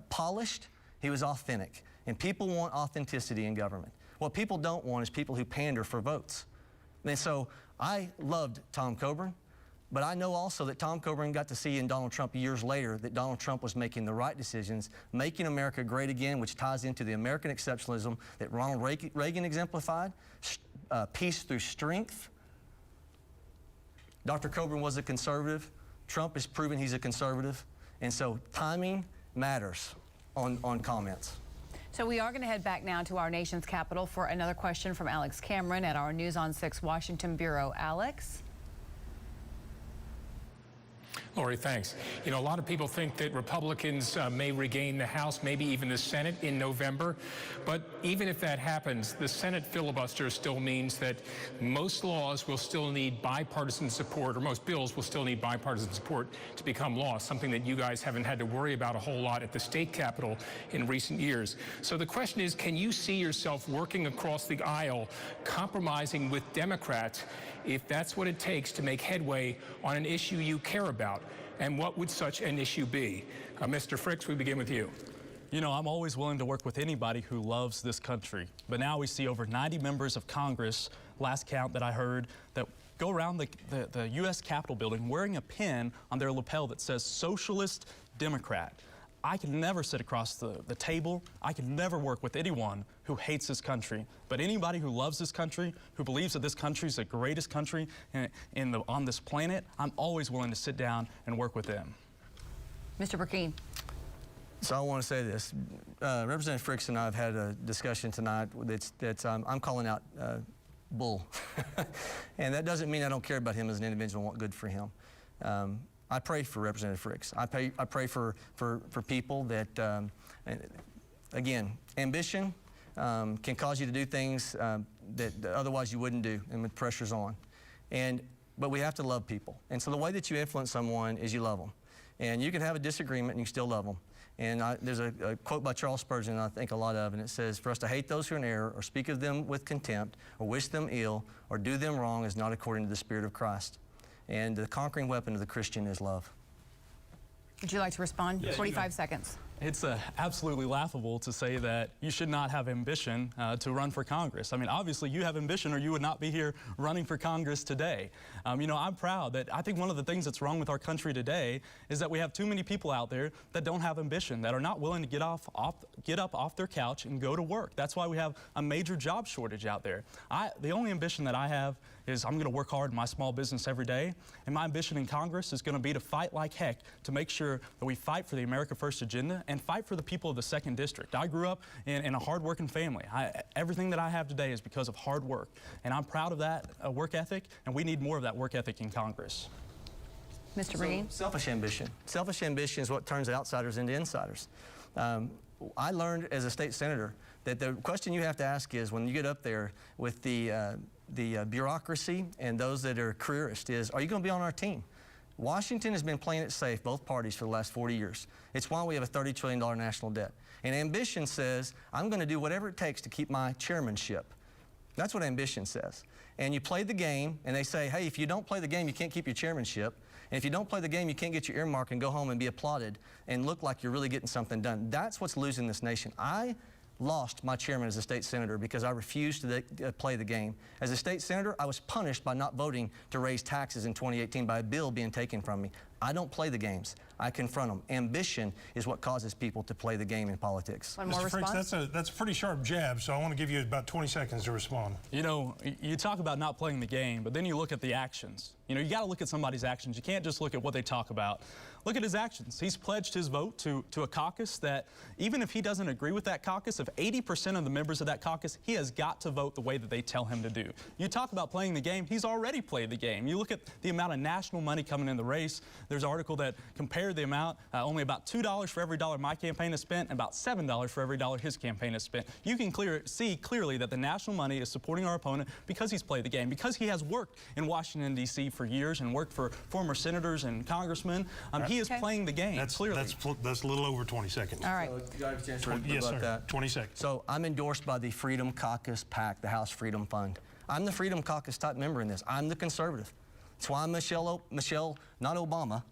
polished. He was authentic. And people want authenticity in government. What people don't want is people who pander for votes. And so I loved Tom Coburn. But I know also that Tom Coburn got to see in Donald Trump years later that Donald Trump was making the right decisions, making America great again, which ties into the American exceptionalism that Ronald Reagan exemplified, peace through strength. Dr. Coburn was a conservative. Trump has proven he's a conservative. And so timing matters on comments. So we are going to head back now to our nation's capital for another question from Alex Cameron at our News on 6 Washington Bureau. Alex? Lori, thanks. You know, a lot of people think that Republicans may regain the House, maybe even the Senate in November. But even if that happens, the Senate filibuster still means that most laws will still need bipartisan support, or most bills will still need bipartisan support to become law, something that you guys haven't had to worry about a whole lot at the state capitol in recent years. So the question is, can you see yourself working across the aisle, compromising with Democrats, if that's what it takes to make headway on an issue you care about? And what would such an issue be? Mr. Frix, we begin with you. You know, I'm always willing to work with anybody who loves this country. But now we see over 90 members of Congress, last count that I heard, that go around the U.S. Capitol building wearing a pin on their lapel that says Socialist Democrat. I can never sit across the table. I can never work with anyone who hates this country. But anybody who loves this country, who believes that this country is the greatest country on this planet, I'm always willing to sit down and work with them. Mr. Brecheen. So I want to say this. Representative Frix and I have had a discussion tonight that's I'm calling out bull. And that doesn't mean I don't care about him as an individual and want good for him. I pray for Representative Frix. I pray for people that, again, ambition can cause you to do things that otherwise you wouldn't do, and with pressure's on. But we have to love people. And so the way that you influence someone is you love them. And you can have a disagreement and you still love them. And there's a quote by Charles Spurgeon I think a lot of, and it says, "For us to hate those who are in error, or speak of them with contempt, or wish them ill, or do them wrong is not according to the Spirit of Christ." And the conquering weapon of the Christian is love. Would you like to respond? Yes, 45 seconds. It's absolutely laughable to say that you should not have ambition to run for Congress. I mean, obviously you have ambition or you would not be here running for Congress today. You know, I'm proud that I think one of the things that's wrong with our country today is that we have too many people out there that don't have ambition, that are not willing to get up off their couch and go to work. That's why we have a major job shortage out there. The only ambition that I have is I'm going to work hard in my small business every day, and my ambition in Congress is going to be to fight like heck to make sure that we fight for the America First agenda and fight for the people of the 2nd District. I grew up in a hard-working family. Everything that I have today is because of hard work, and I'm proud of that work ethic, and we need more of that work ethic in Congress. Mr. Brecheen? Selfish ambition. Selfish ambition is what turns outsiders into insiders. I learned as a state senator that the question you have to ask is, when you get up there with the bureaucracy and those that are careerists, is, are you going to be on our team? Washington has been playing it safe, both parties, for the last 40 years. It's why we have a $30 trillion national debt. And ambition says, I'm going to do whatever it takes to keep my chairmanship. That's what ambition says. And you play the game, and they say, hey, if you don't play the game, you can't keep your chairmanship. And if you don't play the game, you can't get your earmark and go home and be applauded and look like you're really getting something done. That's what's losing this nation. I lost my chairman as a state senator because I refused to play the game. As a state senator, I was punished by not voting to raise taxes in 2018 by a bill being taken from me. I don't play the games. I confront them. Ambition is what causes people to play the game in politics. One more Mr. response? Frix, that's a pretty sharp jab, so I want to give you about 20 seconds to respond. You know, you talk about not playing the game, but then you look at the actions. You know, you got to look at somebody's actions. You can't just look at what they talk about. Look at his actions. He's pledged his vote to a caucus that, even if he doesn't agree with that caucus, if 80% of the members of that caucus, he has got to vote the way that they tell him to do. You talk about playing the game, he's already played the game. You look at the amount of national money coming in the race. There's an article that compared the amount, only about $2 for every dollar my campaign has spent, and about $7 for every dollar his campaign has spent. You can see clearly that the national money is supporting our opponent because he's played the game, because he has worked in Washington, D.C. for years and worked for former senators and congressmen. He is playing the game, clearly. That's a little over 20 seconds. All right. So you got a chance to Yes, sir. that. 20 seconds. So I'm endorsed by the Freedom Caucus PAC, the House Freedom Fund. I'm the Freedom Caucus type member in this. I'm the conservative. That's why I'm Michelle, not Obama.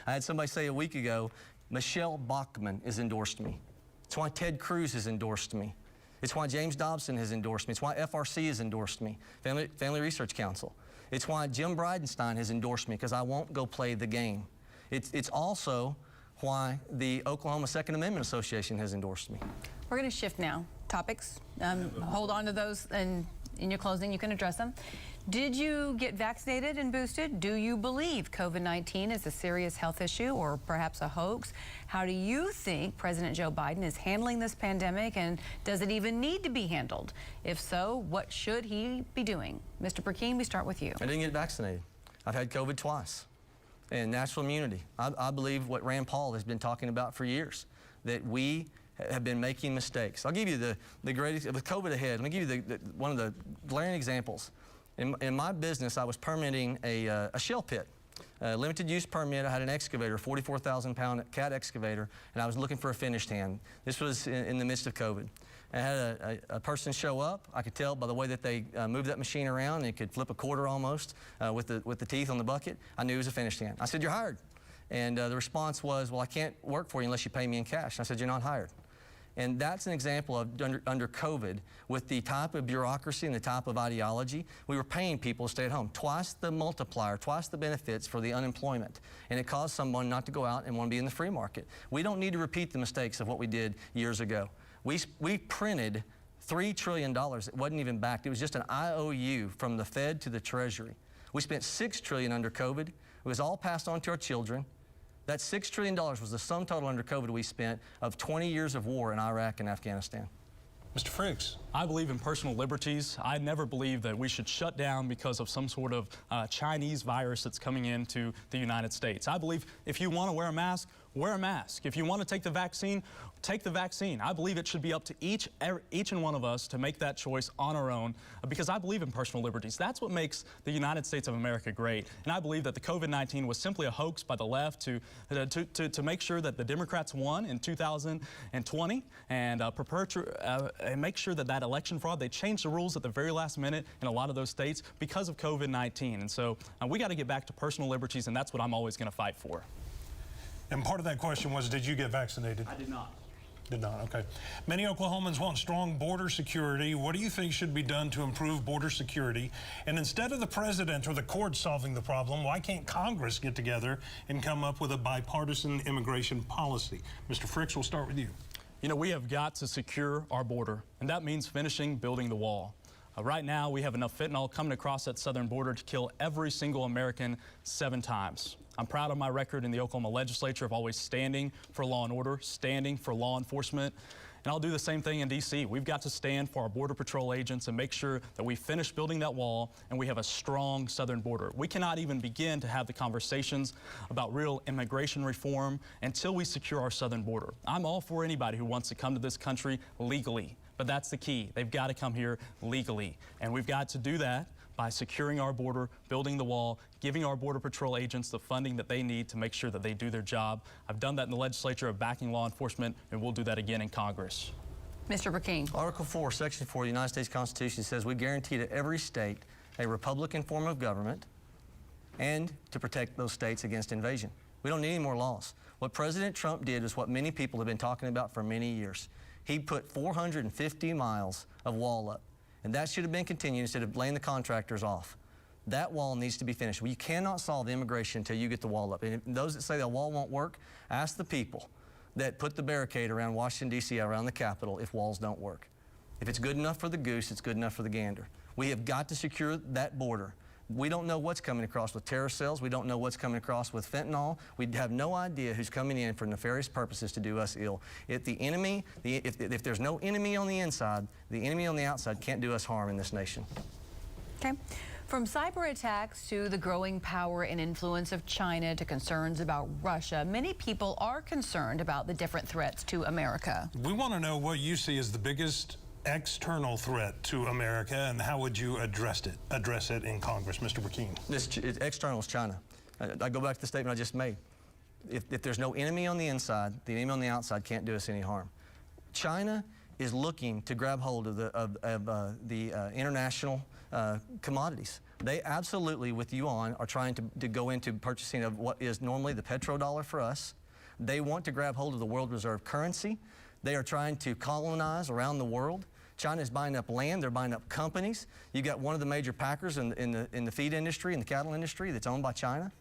I had somebody say a week ago, Michelle Bachmann has endorsed me. That's why Ted Cruz has endorsed me. It's why James Dobson has endorsed me. It's why FRC has endorsed me, Family Research Council. It's why Jim Bridenstine has endorsed me, because I won't go play the game. It's also why the Oklahoma Second Amendment Association has endorsed me. We're going to shift now. Topics. Hold on to those, and in your closing, you can address them. Did you get vaccinated and boosted? Do you believe COVID-19 is a serious health issue or perhaps a hoax? How do you think President Joe Biden is handling this pandemic, and does it even need to be handled? If so, what should he be doing? Mr. Brecheen, we start with you. I didn't get vaccinated. I've had COVID twice. And natural immunity. I believe what Rand Paul has been talking about for years, that we have been making mistakes. I'll give you the greatest, with COVID ahead, let me give you one of the glaring examples. In my business, I was permitting a shell pit, a limited use permit. I had an excavator, a 44,000-pound cat excavator, and I was looking for a finished hand. This was in the midst of COVID. I had a person show up. I could tell by the way that they moved that machine around, and it could flip a quarter almost with the teeth on the bucket. I knew it was a finished hand. I said, "You're hired." And the response was, "Well, I can't work for you unless you pay me in cash." And I said, "You're not hired." And that's an example of under COVID, with the type of bureaucracy and the type of ideology, we were paying people to stay at home. Twice the multiplier, twice the benefits for the unemployment. And it caused someone not to go out and want to be in the free market. We don't need to repeat the mistakes of what we did years ago. We printed $3 trillion. It wasn't even backed. It was just an IOU from the Fed to the Treasury. We spent $6 trillion under COVID. It was all passed on to our children. That $6 trillion was the sum total under COVID we spent of 20 years of war in Iraq and Afghanistan. Mr. Frix. I believe in personal liberties. I never believe that we should shut down because of some sort of Chinese virus that's coming into the United States. I believe if you want to wear a mask, wear a mask. If you want to take the vaccine, take the vaccine. I believe it should be up to each and one of us to make that choice on our own, because I believe in personal liberties. That's what makes the United States of America great. And I believe that the COVID-19 was simply a hoax by the left to make sure that the Democrats won in 2020 and make sure that that election fraud, they changed the rules at the very last minute in a lot of those states because of COVID-19. And so we got to get back to personal liberties, and that's what I'm always going to fight for. And part of that question was, did you get vaccinated? I did not. Did not, okay. Many Oklahomans want strong border security. What do you think should be done to improve border security? And instead of the president or the courts solving the problem, why can't Congress get together and come up with a bipartisan immigration policy? Mr. Frix, we'll start with you. You know, we have got to secure our border, and that means finishing building the wall. Right now, we have enough fentanyl coming across that southern border to kill every single American 7 times. I'm proud of my record in the Oklahoma legislature of always standing for law and order, standing for law enforcement. And I'll do the same thing in D.C. We've got to stand for our Border Patrol agents and make sure that we finish building that wall and we have a strong southern border. We cannot even begin to have the conversations about real immigration reform until we secure our southern border. I'm all for anybody who wants to come to this country legally, but that's the key. They've got to come here legally, and we've got to do that by securing our border, building the wall, giving our Border Patrol agents the funding that they need to make sure that they do their job. I've done that in the legislature of backing law enforcement, and we'll do that again in Congress. Mr. Brecheen. Article 4, Section 4 of the United States Constitution says we guarantee to every state a Republican form of government and to protect those states against invasion. We don't need any more laws. What President Trump did is what many people have been talking about for many years. He put 450 miles of wall up. And that should have been continued instead of laying the contractors off. That wall needs to be finished. You cannot solve immigration until you get the wall up. And those that say the wall won't work, ask the people that put the barricade around Washington, D.C., around the Capitol, if walls don't work. If it's good enough for the goose, it's good enough for the gander. We have got to secure that border. We don't know what's coming across with terror cells. We don't know what's coming across with fentanyl. We have no idea who's coming in for nefarious purposes to do us ill. If there's no enemy on the inside, the enemy on the outside can't do us harm in this nation. Okay. From cyber attacks to the growing power and influence of China to concerns about Russia, many people are concerned about the different threats to America. We want to know what you see as the biggest external threat to America, and how would you address it in Congress, Mr. Brecheen? External is China. I go back to the statement I just made. If there's no enemy on the inside, the enemy on the outside can't do us any harm. China is looking to grab hold of the international commodities. They absolutely, with yuan, are trying to go into purchasing of what is normally the petrodollar for us. They want to grab hold of the world reserve currency. They are trying to colonize around the world. China is buying up land. They're buying up companies. You got one of the major packers in the feed industry, in the cattle industry, that's owned by China.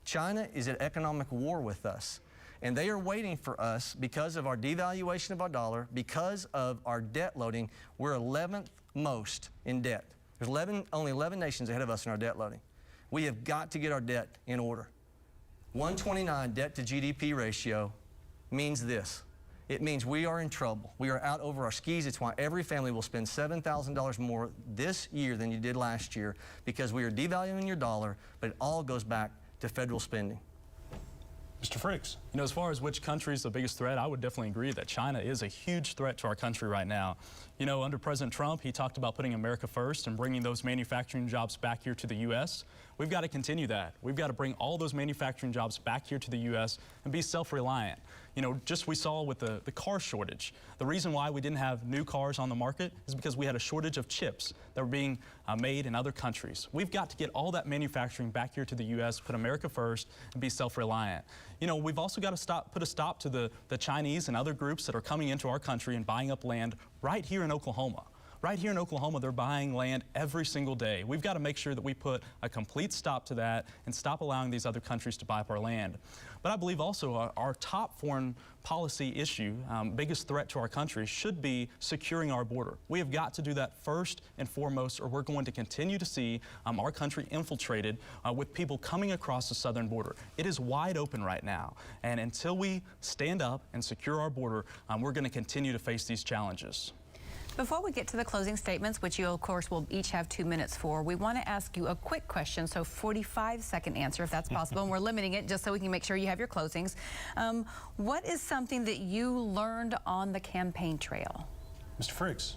China is at economic war with us. And they are waiting for us because of our devaluation of our dollar, because of our debt loading. We're 11th most in debt. There's only 11 nations ahead of us in our debt loading. We have got to get our debt in order. 129 debt to GDP ratio means this. It means we are in trouble. We are out over our skis. It's why every family will spend $7,000 more this year than you did last year, because we are devaluing your dollar, but it all goes back to federal spending. Mr. Frix. You know, as far as which country is the biggest threat, I would definitely agree that China is a huge threat to our country right now. You know, under President Trump, he talked about putting America first and bringing those manufacturing jobs back here to the U.S. We've got to continue that. We've got to bring all those manufacturing jobs back here to the U.S. and be self-reliant. You know, just we saw with the car shortage. The reason why we didn't have new cars on the market is because we had a shortage of chips that were being made in other countries. We've got to get all that manufacturing back here to the U.S., put America first, and be self-reliant. You know, we've also got to put a stop to the Chinese and other groups that are coming into our country and buying up land right here in Oklahoma. Right here in Oklahoma, they're buying land every single day. We've got to make sure that we put a complete stop to that and stop allowing these other countries to buy up our land. But I believe also our top foreign policy issue, biggest threat to our country, should be securing our border. We have got to do that first and foremost, or we're going to continue to see our country infiltrated with people coming across the southern border. It is wide open right now, and until we stand up and secure our border, we're going to continue to face these challenges. Before we get to the closing statements, which you, of course, will each have 2 minutes for, we want to ask you a quick question, so 45-second answer if that's possible, and we're limiting it just so we can make sure you have your closings. What is something that you learned on the campaign trail? Mr. Frix.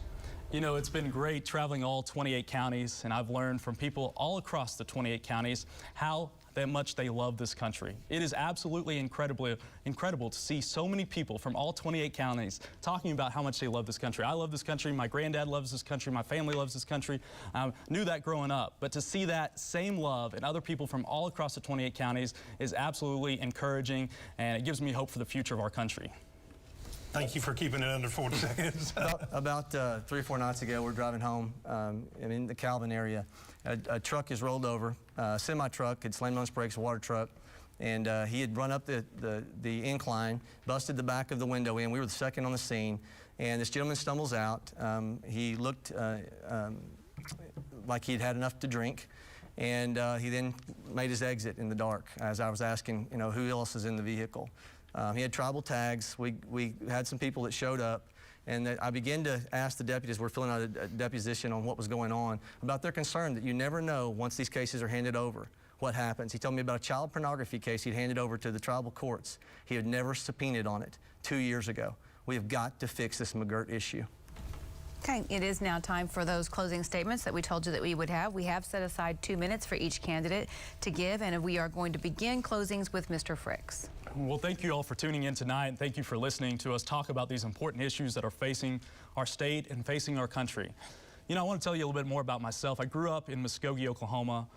You know, it's been great traveling all 28 counties, and I've learned from people all across the 28 counties how much they love this country. It is absolutely incredible to see so many people from all 28 counties talking about how much they love this country. I love this country. My granddad loves this country. My family loves this country. Knew that growing up. But to see that same love in other people from all across the 28 counties is absolutely encouraging, and it gives me hope for the future of our country. Thank you for keeping it under 40 seconds. About 3 or 4 nights ago, we're driving home in the Calvin area. A truck is rolled over, a semi-truck had slammed on its brakes, a water truck, and he had run up the incline, busted the back of the window in. We were the second on the scene, and this gentleman stumbles out. He looked like he'd had enough to drink, and he then made his exit in the dark as I was asking, you know, who else is in the vehicle. He had tribal tags. We had some people that showed up, and I began to ask the deputies, we're filling out a deposition on what was going on, about their concern that you never know once these cases are handed over what happens. He told me about a child pornography case he'd handed over to the tribal courts. He had never subpoenaed on it 2 years ago. We have got to fix this McGirt issue. Okay, it is now time for those closing statements that we told you that we would have. We have set aside 2 minutes for each candidate to give, and we are going to begin closings with Mr. Frix. Well, thank you all for tuning in tonight, and thank you for listening to us talk about these important issues that are facing our state and facing our country. You know, I want to tell you a little bit more about myself. I grew up in Muskogee, Oklahoma.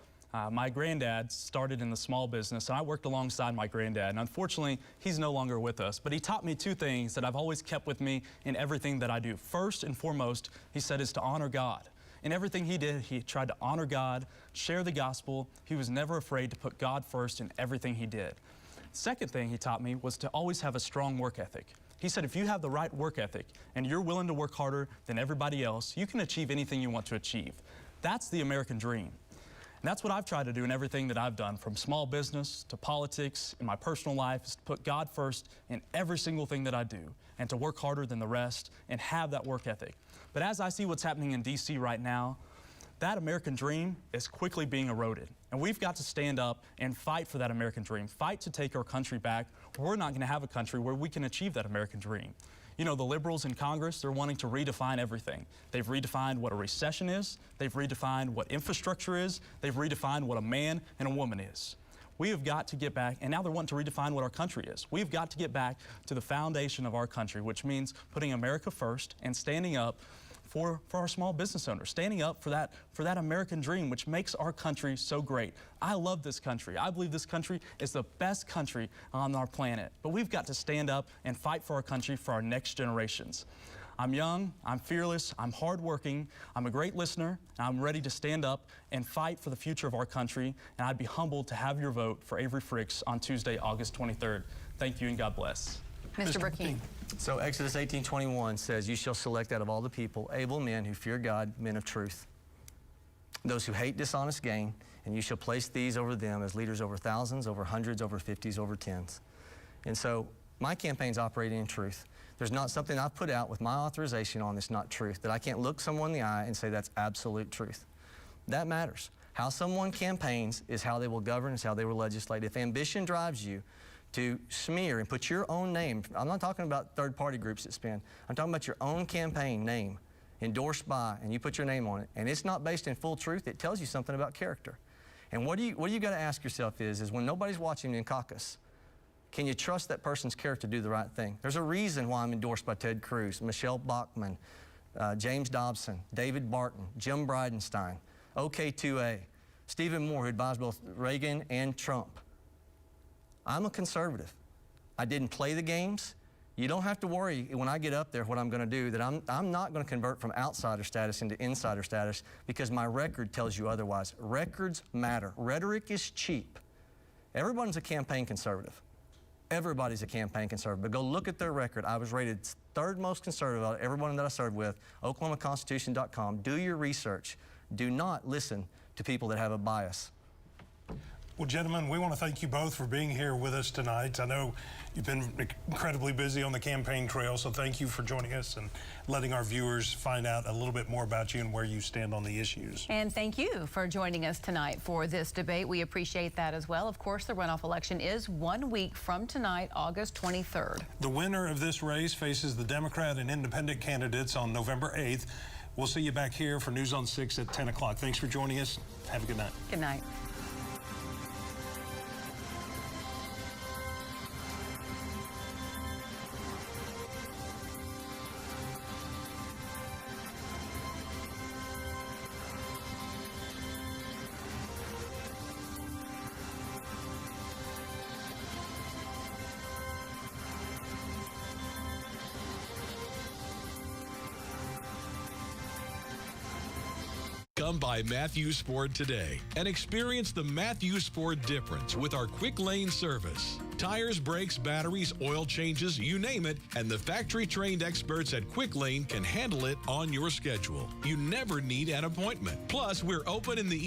My granddad started in the small business, and I worked alongside my granddad. And unfortunately, he's no longer with us. But he taught me 2 things that I've always kept with me in everything that I do. First and foremost, he said, is to honor God. In everything he did, he tried to honor God, share the gospel. He was never afraid to put God first in everything he did. Second thing he taught me was to always have a strong work ethic. He said, if you have the right work ethic and you're willing to work harder than everybody else, you can achieve anything you want to achieve. That's the American dream. And that's what I've tried to do in everything that I've done, from small business to politics in my personal life, is to put God first in every single thing that I do and to work harder than the rest and have that work ethic. But as I see what's happening in D.C. right now, that American dream is quickly being eroded. And we've got to stand up and fight for that American dream, fight to take our country back. We're not going to have a country where we can achieve that American dream. You know, the liberals in Congress, they're wanting to redefine everything. They've redefined what a recession is. They've redefined what infrastructure is. They've redefined what a man and a woman is. We have got to get back, and now they're wanting to redefine what our country is. We've got to get back to the foundation of our country, which means putting America first and standing up for our small business owners, standing up for that American dream, which makes our country so great. I love this country. I believe this country is the best country on our planet. But we've got to stand up and fight for our country for our next generations. I'm young, I'm fearless, I'm hardworking, I'm a great listener, and I'm ready to stand up and fight for the future of our country, and I'd be humbled to have your vote for Avery Frix on Tuesday, August 23rd. Thank you and God bless. Mr. Brecheen. So Exodus 18:21 says, "You shall select out of all the people able men who fear God, men of truth, those who hate dishonest gain, and you shall place these over them as leaders over thousands, over hundreds, over 50s, over 10s." And so my campaign's operating in truth. There's not something I've put out with my authorization on that's not truth, that I can't look someone in the eye and say that's absolute truth. That matters. How someone campaigns is how they will govern, is how they will legislate. If ambition drives you to smear and put your own name, I'm not talking about third-party groups that spend, I'm talking about your own campaign name, endorsed by, and you put your name on it, and it's not based in full truth, it tells you something about character. And what you got to ask yourself is when nobody's watching in caucus, can you trust that person's character to do the right thing? There's a reason why I'm endorsed by Ted Cruz, Michelle Bachmann, James Dobson, David Barton, Jim Bridenstine, OK2A, Stephen Moore, who advised both Reagan and Trump. I'm a conservative. I didn't play the games. You don't have to worry when I get up there what I'm going to do, that I'm not going to convert from outsider status into insider status because my record tells you otherwise. Records matter. Rhetoric is cheap. Everyone's a campaign conservative. Everybody's a campaign conservative, but go look at their record. I was rated third most conservative out of everyone that I served with, OklahomaConstitution.com. Do your research. Do not listen to people that have a bias. Well, gentlemen, we want to thank you both for being here with us tonight. I know you've been incredibly busy on the campaign trail, so thank you for joining us and letting our viewers find out a little bit more about you and where you stand on the issues. And thank you for joining us tonight for this debate. We appreciate that as well. Of course, the runoff election is 1 week from tonight, August 23rd. The winner of this race faces the Democrat and independent candidates on November 8th. We'll see you back here for News on 6 at 10 o'clock. Thanks for joining us. Have a good night. Good night. Come by Matthews Ford today and experience the Matthews Ford difference with our quick lane service. Tires, brakes, batteries, oil changes, you name it, and the factory-trained experts at Quick Lane can handle it on your schedule. You never need an appointment. Plus, we're open in the evening.